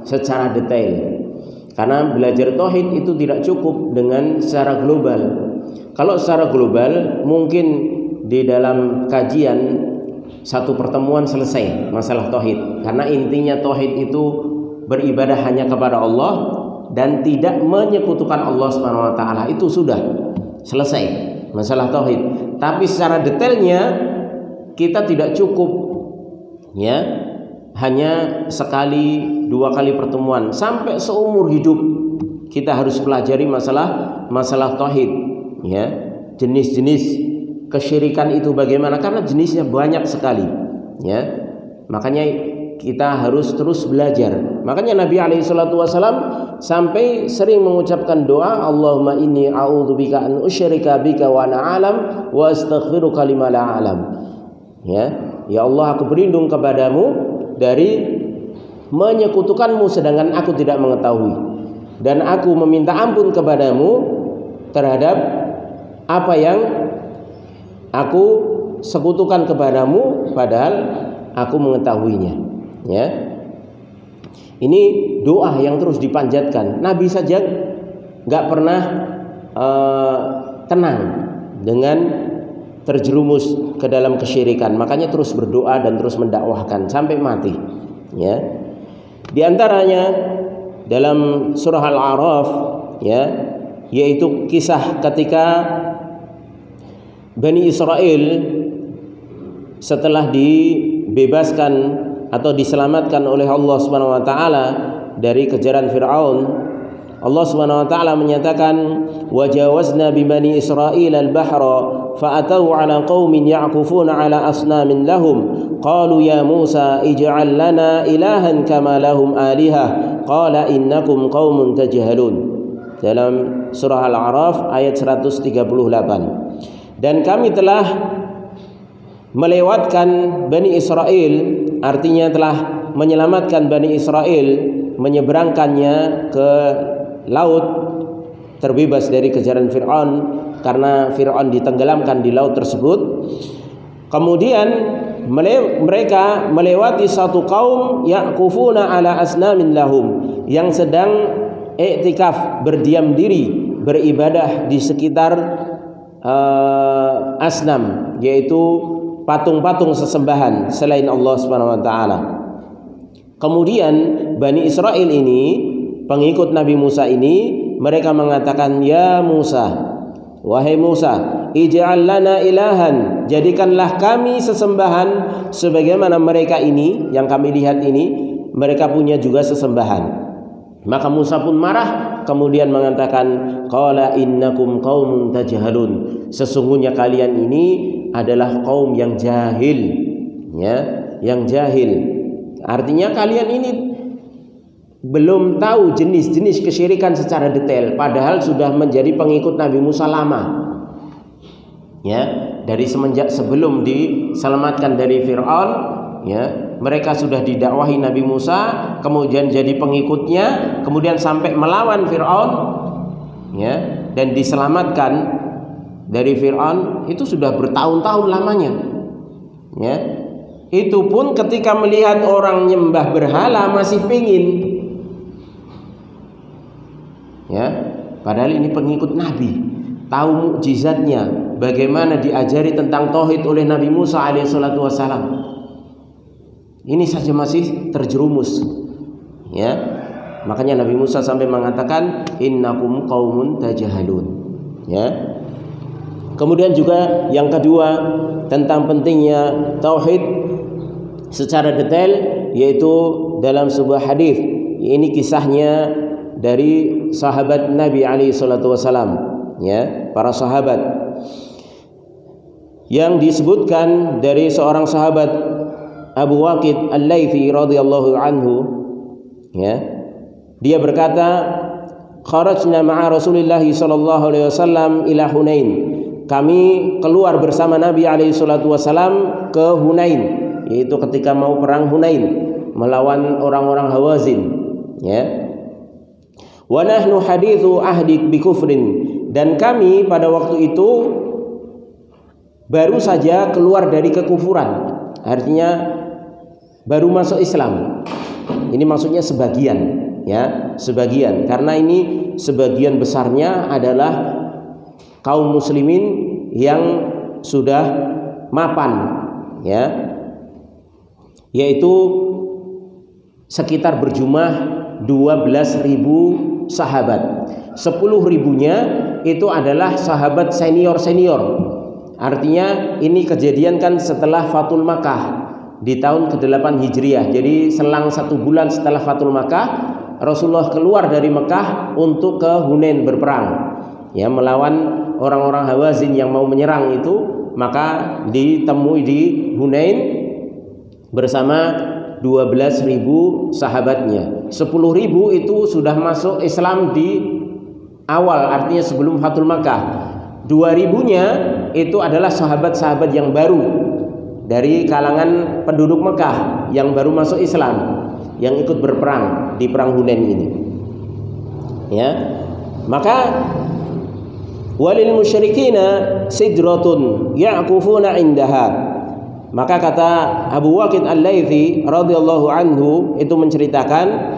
Speaker 1: secara detail. Karena belajar tauhid itu tidak cukup dengan secara global. Kalau secara global mungkin di dalam kajian satu pertemuan selesai masalah tauhid. Karena intinya tauhid itu beribadah hanya kepada Allah dan tidak menyekutukan Allah Subhanahu wa taala. Itu sudah selesai masalah tauhid. Tapi secara detailnya kita tidak cukup, ya, hanya sekali dua kali pertemuan. Sampai seumur hidup kita harus pelajari masalah tauhid, ya, jenis-jenis kesyirikan itu bagaimana, karena jenisnya banyak sekali, ya. Makanya kita harus terus belajar. Makanya Nabi SAW sampai sering mengucapkan doa, Allahumma inni a'udzubika an usyrika bika wa ana a'lam wa astaghfiruka lima la a'lam. Ya Allah, aku berlindung kepadamu dari menyekutukanmu sedangkan aku tidak mengetahui, dan aku meminta ampun kepadamu terhadap apa yang aku sekutukan kepadamu padahal aku mengetahuinya. Ya, ini doa yang terus dipanjatkan. Nabi saja nggak pernah tenang dengan terjerumus ke dalam kesyirikan, makanya terus berdoa dan terus mendakwahkan sampai mati. Ya, di antaranya dalam surah Al-A'raf, ya, yaitu kisah ketika Bani Israel setelah dibebaskan atau diselamatkan oleh Allah Subhanahu wa taala dari kejaran Firaun. Allah Subhanahu wa taala menyatakan, "Wajawazna bi bani Israil al-bahra fa'atau 'ala qaumin ya'kufuna 'ala asnamin lahum qalu ya Musa ij'al lana ilahan kama lahum alihah qala innakum qaumun tajhalun." Dalam surah Al-A'raf ayat 138. Dan kami telah melewatkan Bani Israel, artinya telah menyelamatkan Bani Israel, menyeberangkannya ke laut, terbebas dari kejaran Fir'aun karena Fir'aun ditenggelamkan di laut tersebut. Kemudian mereka melewati satu kaum ya'kufuna ala asnamin lahum, yang sedang i'tikaf, berdiam diri, beribadah di sekitar asnam, yaitu patung-patung sesembahan selain Allah Subhanahu wa taala. Kemudian Bani Israel ini, pengikut Nabi Musa ini, mereka mengatakan, "Ya Musa, wahai Musa, ij'al lana ilahan, jadikanlah kami sesembahan sebagaimana mereka ini yang kami lihat ini, mereka punya juga sesembahan." Maka Musa pun marah, kemudian mengatakan, "Qala innakum qaumun tajhalun." Sesungguhnya kalian ini adalah kaum yang jahil, ya, yang jahil. Artinya kalian ini belum tahu jenis-jenis kesyirikan secara detail, padahal sudah menjadi pengikut Nabi Musa lama. Ya, dari semenjak sebelum diselamatkan dari Fir'aun, ya, mereka sudah didakwahi Nabi Musa, kemudian jadi pengikutnya, kemudian sampai melawan Fir'aun, ya, dan diselamatkan dari Fir'aun, itu sudah bertahun-tahun lamanya. Ya, itu pun ketika melihat orang nyembah berhala masih pingin. Ya, padahal ini pengikut Nabi, tahu mukjizatnya, bagaimana diajari tentang tauhid oleh Nabi Musa alaihissalatu wassalam. Ini saja masih terjerumus. Ya, makanya Nabi Musa sampai mengatakan, "Innakum qaumun tajhalun." Ya. Kemudian juga yang kedua tentang pentingnya tauhid secara detail, yaitu dalam sebuah hadis. Ini kisahnya dari sahabat Nabi alaihi salatu wasalam, ya, para sahabat, yang disebutkan dari seorang sahabat Abu Waqid Al-Laythi radhiyallahu anhu, ya, dia berkata, "Kharajna ma'a Rasulillah sallallahu alaihi wasallam ila Hunain." Kami keluar bersama Nabi alaihi salatu wasalam ke Hunain, yaitu ketika mau perang Hunain melawan orang-orang Hawazin, ya. Wa nahnu hadithu ahdi bi kufrin, dan kami pada waktu itu baru saja keluar dari kekufuran, artinya baru masuk Islam. Ini maksudnya sebagian, ya, sebagian, karena ini sebagian besarnya adalah kaum muslimin yang sudah mapan, ya, yaitu sekitar berjumlah 12.000 sahabat. 10.000-nya itu adalah sahabat senior-senior. Artinya ini kejadian kan setelah Fathul Makkah di tahun ke-8 Hijriah. Jadi selang 1 bulan setelah Fathul Makkah, Rasulullah keluar dari Mekah untuk ke Hunain berperang, ya, melawan orang-orang Hawazin yang mau menyerang itu. Maka ditemui di Hunain bersama 12.000 sahabatnya. 10.000 itu sudah masuk Islam di awal, artinya sebelum Fathul Makkah. 2.000-nya itu adalah sahabat-sahabat yang baru dari kalangan penduduk Mekah yang baru masuk Islam, yang ikut berperang di perang Hunain ini. Ya, maka walil musyrikina sidratun ya'kufuna indaha. Maka kata Abu Waqid Al-Laythi radhiyallahu anhu itu menceritakan,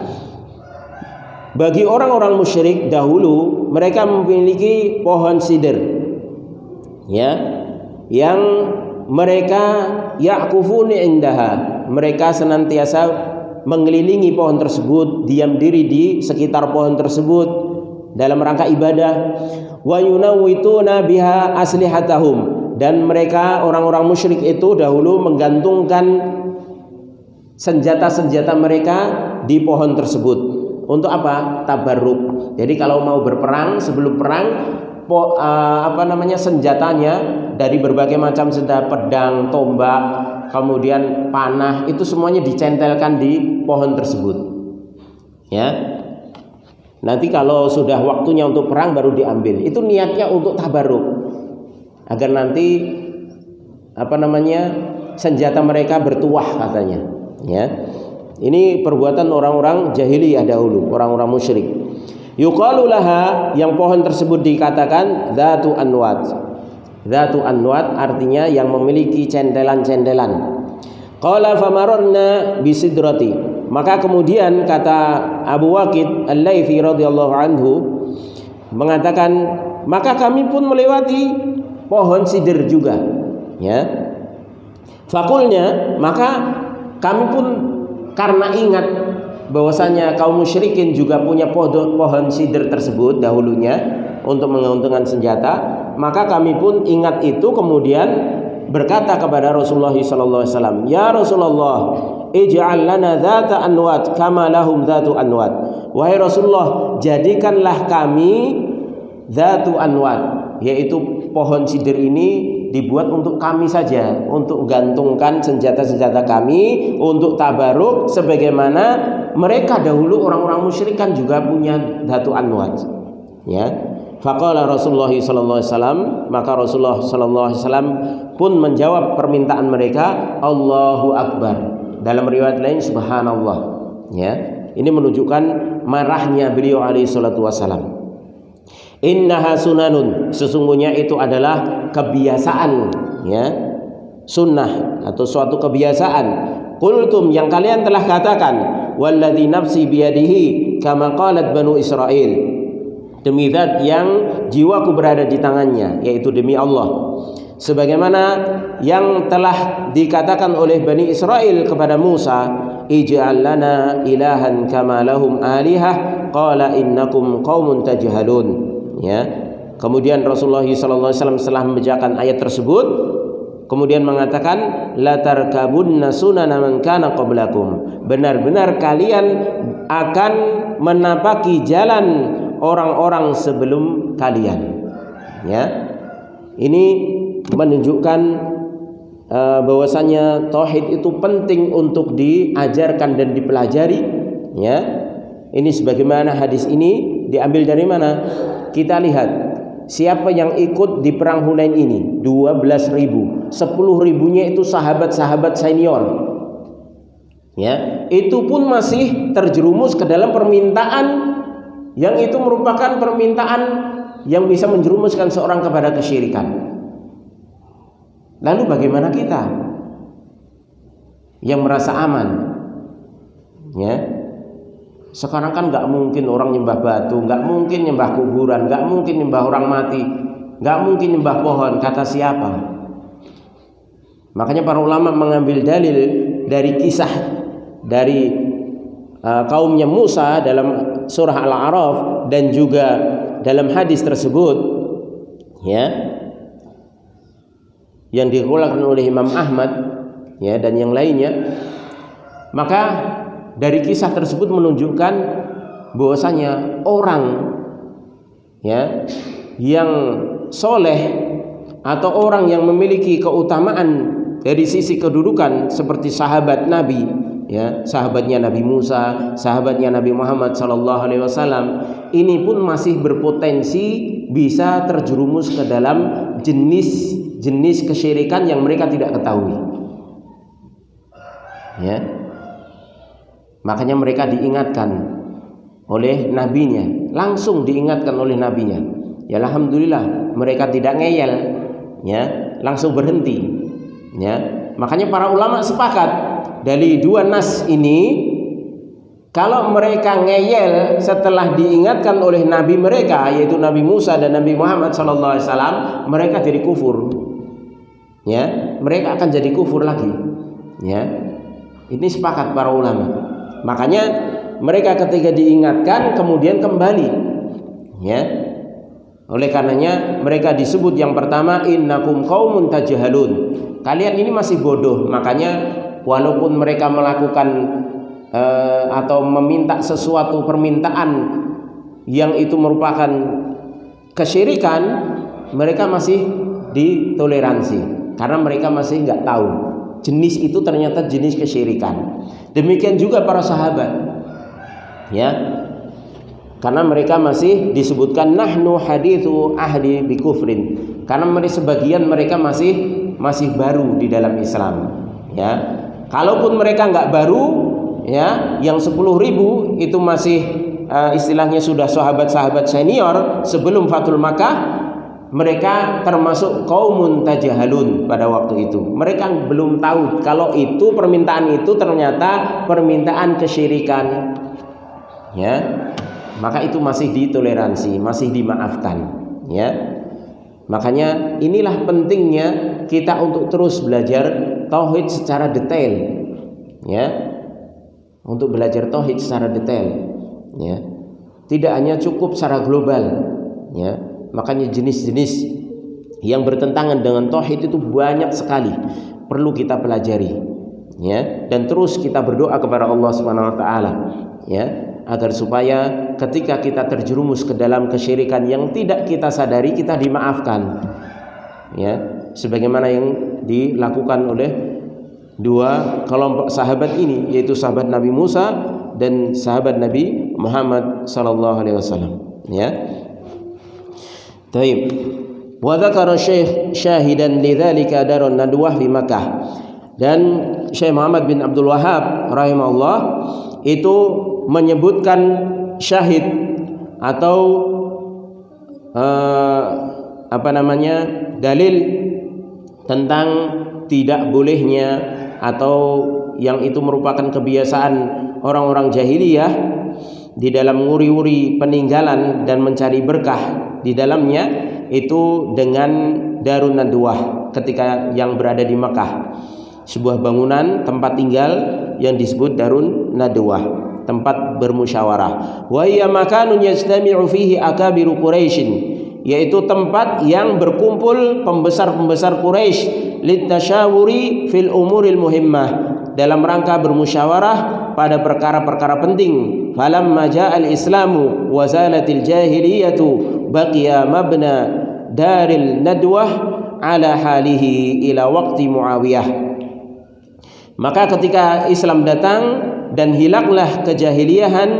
Speaker 1: bagi orang-orang musyrik dahulu mereka memiliki pohon sidr, ya, yang mereka ya'kufuni indaha, mereka senantiasa mengelilingi pohon tersebut, diam diri di sekitar pohon tersebut dalam rangka ibadah. Wa yunawwituna biha aslihatahum, dan mereka orang-orang musyrik itu dahulu menggantungkan senjata-senjata mereka di pohon tersebut. Untuk apa? Tabarruk. Jadi kalau mau berperang, sebelum perang senjatanya dari berbagai macam senjata, pedang, tombak, kemudian panah, itu semuanya dicentelkan di pohon tersebut. Ya. Nanti kalau sudah waktunya untuk perang baru diambil. Itu niatnya untuk tabarruk, agar nanti senjata mereka bertuah katanya. Ya. Ini perbuatan orang-orang jahiliyah dahulu, orang-orang musyrik. Yuqalu laha, yang pohon tersebut dikatakan dzatu anwat. Dzatu anwat artinya yang memiliki cendelan-cendelan. Qala famararna bisidrati, maka kemudian kata Abu Waqid Al-Laythi radhiyallahu anhu mengatakan, maka kami pun melewati pohon sidr juga, ya. Fakulnya, maka kami pun karena ingat bahwasanya kaum musyrikin juga punya pohon sidr tersebut dahulunya untuk menguntungkan senjata, maka kami pun ingat itu, kemudian berkata kepada Rasulullah sallallahu alaihi wasallam, ya Rasulullah, ij'al lana dzata anwat kama lahum dzatu anwat. Wahai Rasulullah, jadikanlah kami dzatu anwat, yaitu pohon sidr ini dibuat untuk kami saja, untuk gantungkan senjata-senjata kami, untuk tabaruk, sebagaimana mereka dahulu orang-orang musyrik kan juga punya dzatu anwat. Ya. Faqala Rasulullah sallallahu alaihi wasallam, maka Rasulullah sallallahu alaihi wasallam pun menjawab permintaan mereka, Allahu Akbar. Dalam riwayat lain subhanallah. Ya. Ini menunjukkan marahnya beliau alaihi salatu wasallam. Innaha sunanun, sesungguhnya itu adalah kebiasaan, ya, sunnah atau suatu kebiasaan. Qultum, yang kalian telah katakan, walladzi nafsi biyadihi kama qalat banu Israil, demi zat yang jiwaku berada di tangannya, yaitu demi Allah, sebagaimana yang telah dikatakan oleh Bani Israel kepada Musa, ij'al lana ilahan kama lahum alihah qala innakum qaumun tajhalun. Ya. Kemudian Rasulullah sallallahu alaihi wasallam setelah membacakan ayat tersebut kemudian mengatakan, la tarkabunna sunana man kana qablakum, benar-benar kalian akan menapaki jalan orang-orang sebelum kalian. Ya. Ini menunjukkan bahwasanya tauhid itu penting untuk diajarkan dan dipelajari, ya. Ini sebagaimana hadis ini diambil dari mana? Kita lihat siapa yang ikut di perang Hunain ini, 12.000, 10.000-nya itu sahabat-sahabat senior. Ya, itu pun masih terjerumus ke dalam permintaan yang itu merupakan permintaan yang bisa menjerumuskan seorang kepada kesyirikan. Lalu bagaimana kita yang merasa aman? Ya. Sekarang kan nggak mungkin orang nyembah batu, nggak mungkin nyembah kuburan, nggak mungkin nyembah orang mati, nggak mungkin nyembah pohon. Kata siapa? Makanya para ulama mengambil dalil dari kisah dari kaumnya Musa dalam surah Al-A'raf dan juga dalam hadis tersebut, ya, yang dikeluarkan oleh Imam Ahmad, ya, dan yang lainnya. Maka dari kisah tersebut menunjukkan bahwasanya orang, ya, yang soleh atau orang yang memiliki keutamaan dari sisi kedudukan seperti sahabat Nabi, ya, sahabatnya Nabi Musa, sahabatnya Nabi Muhammad SAW, ini pun masih berpotensi bisa terjerumus ke dalam jenis kesyirikan yang mereka tidak ketahui. Ya. Makanya mereka diingatkan oleh nabinya, langsung diingatkan oleh nabinya. Ya alhamdulillah mereka tidak ngeyel, ya, langsung berhenti. Ya. Makanya para ulama sepakat dari dua nas ini, kalau mereka ngeyel setelah diingatkan oleh nabi mereka, yaitu Nabi Musa dan Nabi Muhammad SAW, mereka jadi kufur. ya, mereka akan jadi kufur lagi. Ya, ini sepakat para ulama. Makanya mereka ketika diingatkan kemudian kembali. Ya, oleh karenanya mereka disebut yang pertama innakum qaumun tajhalun. Kalian ini masih bodoh. Makanya walaupun mereka melakukan atau meminta sesuatu permintaan yang itu merupakan kesyirikan, mereka masih ditoleransi karena mereka masih nggak tahu jenis itu ternyata jenis kesyirikan. Demikian juga para sahabat, ya, karena mereka masih disebutkan nahnu hadithu ahdi bi kufrin, karena sebagian mereka masih baru di dalam Islam. Ya, kalaupun mereka nggak baru, ya, yang 10.000 itu masih istilahnya sudah sahabat-sahabat senior sebelum Fathul Makkah, mereka termasuk qaumun tajahalun pada waktu itu. Mereka belum tahu kalau itu permintaan itu ternyata permintaan kesyirikan. Ya, maka itu masih ditoleransi, masih dimaafkan. Ya, makanya inilah pentingnya kita untuk terus belajar tauhid secara detail. Ya, untuk belajar tauhid secara detail. Ya, tidak hanya cukup secara global. Ya, makanya jenis-jenis yang bertentangan dengan tauhid itu banyak sekali, perlu kita pelajari. Ya, dan terus kita berdoa kepada Allah Subhanahu wa taala, ya, agar supaya ketika kita terjerumus ke dalam kesyirikan yang tidak kita sadari, kita dimaafkan. Ya, sebagaimana yang dilakukan oleh dua kelompok sahabat ini, yaitu sahabat Nabi Musa dan sahabat Nabi Muhammad sallallahu alaihi wasallam. Ya. Taib. Wa dzakara Syekh syahidan lidzalika darun nadwah fi Makkah. Dan Syekh Muhammad bin Abdul Wahhab rahimahullah itu menyebutkan syahid atau dalil tentang tidak bolehnya atau yang itu merupakan kebiasaan orang-orang jahiliyah di dalam nguri-nguri peninggalan dan mencari berkah di dalamnya itu dengan Darun Nadwah ketika yang berada di Makkah, sebuah bangunan tempat tinggal yang disebut Darun Nadwah, tempat bermusyawarah. Wa hiya makanun yajtami'u fihi akabiru Quraisy, yaitu tempat yang berkumpul pembesar-pembesar Quraisy litasyawuri fil umuril muhimmah, dalam rangka bermusyawarah pada perkara-perkara penting. Falamma ja'al islamu wa zalatil jahiliyatu baqiya mabna daril nadwah ala halihi ila waqti Muawiyah. Maka ketika Islam datang dan hilanglah kejahiliyahan,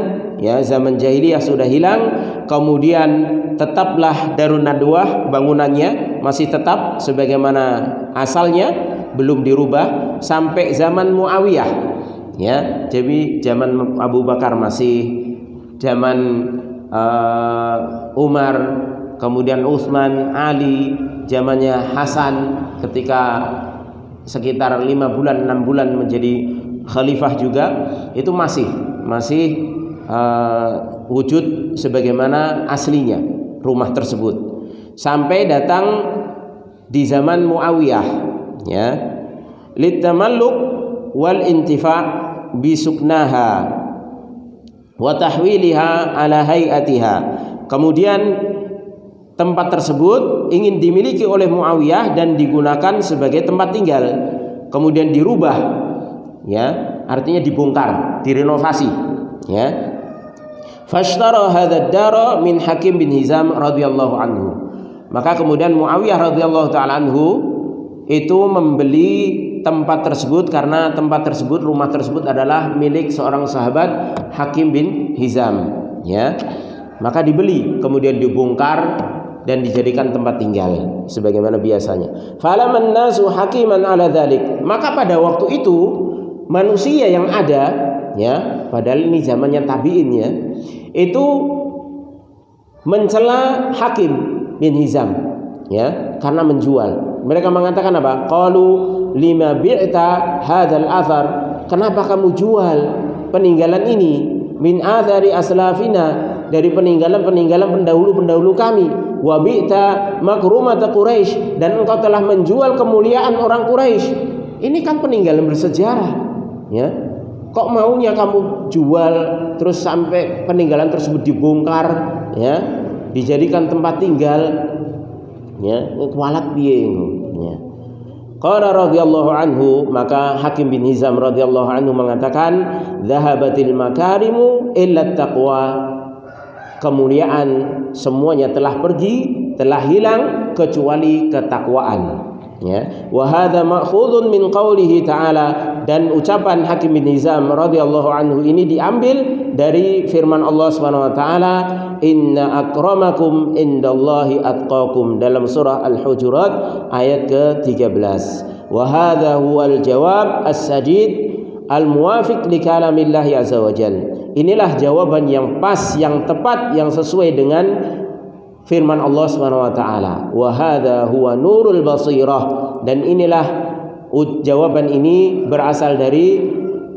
Speaker 1: ya, zaman jahiliyah sudah hilang, kemudian tetaplah Darun Nadwah, bangunannya masih tetap sebagaimana asalnya, belum dirubah sampai zaman Muawiyah. Ya, jadi zaman Abu Bakar masih, zaman Umar, kemudian Utsman, Ali, zamannya Hasan ketika sekitar 5 bulan 6 bulan menjadi khalifah juga, itu masih wujud sebagaimana aslinya rumah tersebut sampai datang di zaman Muawiyah, ya, litamalluk wal intifa' bisuknaha wa tahwiliha ala hayatiha. Kemudian tempat tersebut ingin dimiliki oleh Muawiyah dan digunakan sebagai tempat tinggal, kemudian dirubah, ya, artinya dibongkar, direnovasi, ya. Fashtara hadzal dara min Hakim bin Hizam radhiyallahu anhu. Maka kemudian Muawiyah radhiyallahu taala anhu itu membeli tempat tersebut karena tempat tersebut, rumah tersebut adalah milik seorang sahabat Hakim bin Hizam, ya. Maka dibeli, kemudian dibongkar dan dijadikan tempat tinggal sebagaimana biasanya. Falaman nasu hakiman ala dzalik. Maka pada waktu itu manusia yang ada, ya, padahal ini zamannya tabi'in, ya, itu mencela Hakim bin Hizam, ya, karena menjual. Mereka mengatakan apa? Qalu lima bi'ta hadzal athar. Kenapa kamu jual peninggalan ini? Min athari aslafina, dari peninggalan-peninggalan pendahulu-pendahulu kami. Wa bi'ta makrumata Quraisy, dan engkau telah menjual kemuliaan orang Quraisy. Ini kan peninggalan bersejarah, ya. Kok maunya kamu jual terus sampai peninggalan tersebut dibongkar, ya, dijadikan tempat tinggal, ya, kualat piye, ya. Qala radhiyallahu anhu, maka Hakim bin Hizam radhiyallahu anhu mengatakan, "Dhahabatil makarimu illa taqwa." Kemuliaan semuanya telah pergi, telah hilang kecuali ketakwaan. Ya, wa hadza ma'khudun min qaulihi ta'ala, dan ucapan Hakim bin Hizam radhiyallahu anhu ini diambil dari firman Allah Subhanahu wa taala, "Inna akramakum indallahi atqakum," dalam surah Al-Hujurat ayat ke-13. Wa hadza huwal jawab as-sadid al-muwafiq li kalamillahi azza wajalla. Inilah jawaban yang pas, yang tepat, yang sesuai dengan firman Allah Subhanahu wa taala. Wa hadza huwa nurul basirah, dan inilah jawaban ini berasal dari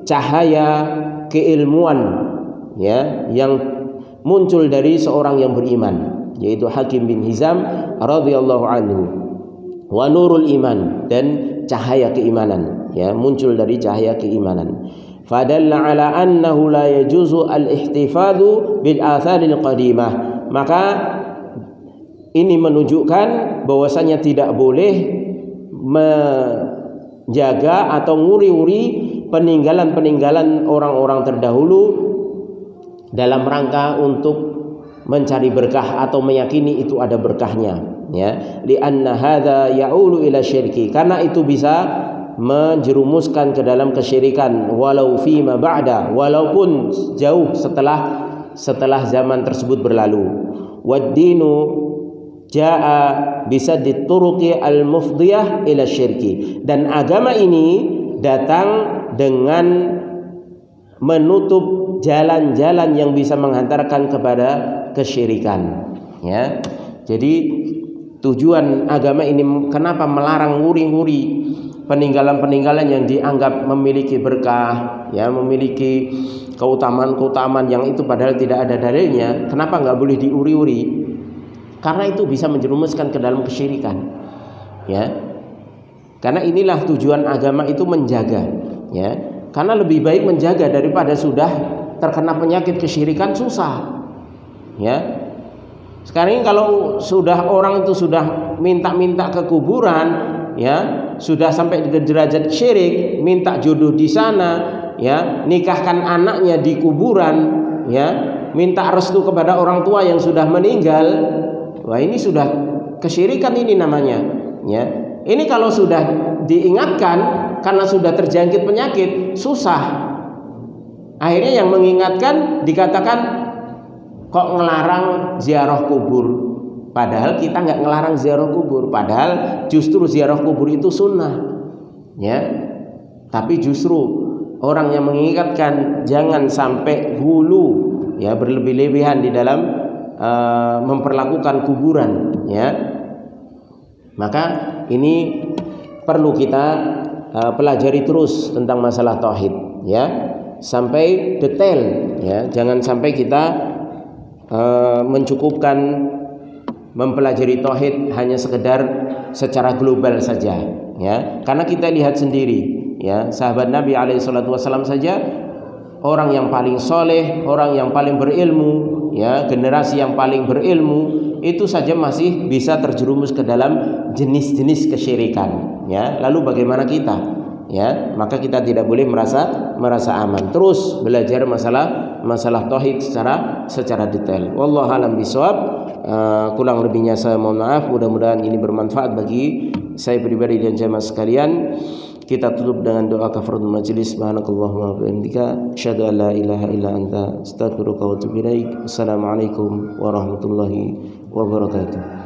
Speaker 1: cahaya keilmuan, ya, yang muncul dari seorang yang beriman, yaitu Hakim bin Hizam radhiyallahu anhu. Wa nurul iman, dan cahaya keimanan, ya, muncul dari cahaya keimanan. Fadalla ala annahu la yajuzu al-ihtifadhu bil atharil qadimah. Maka ini menunjukkan bahwasanya tidak boleh menjaga atau nguri-uri peninggalan-peninggalan orang-orang terdahulu dalam rangka untuk mencari berkah atau meyakini itu ada berkahnya, ya. Li'anna hadza ya'ulu ila syirki, karena itu bisa menjerumuskan ke dalam kesyirikan, walau fima ba'da, walaupun jauh setelah zaman tersebut berlalu. Wad-dinu jaa bisaddit turuqi al-mufdiyah ila syirki, dan agama ini datang dengan menutup jalan-jalan yang bisa menghantarkan kepada kesyirikan, ya. Jadi tujuan agama ini kenapa melarang nguri-nguri peninggalan-peninggalan yang dianggap memiliki berkah, ya, memiliki keutamaan-keutamaan yang itu padahal tidak ada dalilnya. Kenapa nggak boleh diuri-uri? Karena itu bisa menjerumuskan ke dalam kesyirikan, ya. Karena inilah tujuan agama itu, menjaga, ya. Karena lebih baik menjaga daripada sudah terkena penyakit kesyirikan, susah, ya. Sekarang ini kalau sudah orang itu sudah minta-minta ke kuburan, ya, sudah sampai ke derajat syirik, minta jodoh di sana, ya, nikahkan anaknya di kuburan, ya, minta restu kepada orang tua yang sudah meninggal. Wah, ini sudah kesyirikan ini namanya, ya. Ini kalau sudah diingatkan karena sudah terjangkit penyakit, susah. Akhirnya yang mengingatkan dikatakan kok ngelarang ziarah kubur. Padahal kita nggak ngelarang ziarah kubur. Padahal justru ziarah kubur itu sunnah, ya. Tapi justru orang yang mengingatkan jangan sampai hulu, ya, berlebih-lebihan di dalam memperlakukan kuburan, ya. Maka ini perlu kita pelajari terus tentang masalah tauhid, ya, sampai detail, ya. Jangan sampai kita mencukupkan mempelajari tauhid hanya sekedar secara global saja, ya. Karena kita lihat sendiri, ya, sahabat Nabi SAW saja, orang yang paling soleh, orang yang paling berilmu, ya, generasi yang paling berilmu, itu saja masih bisa terjerumus ke dalam jenis-jenis kesyirikan, ya. Lalu bagaimana kita, ya? Maka kita tidak boleh merasa aman. Terus belajar masalah tauhid secara detail. Wallahu a'lam bishawab. Kurang lebihnya saya mohon maaf. Mudah-mudahan ini bermanfaat bagi saya pribadi dan jamaah sekalian. Kita tutup dengan doa kafaratul majelis. Subhanakallahumma wa bihamdika asyhadu an la ilaha illa anta astaghfiruka wa atubu ilaik. Assalamualaikum warahmatullahi wabarakatuh.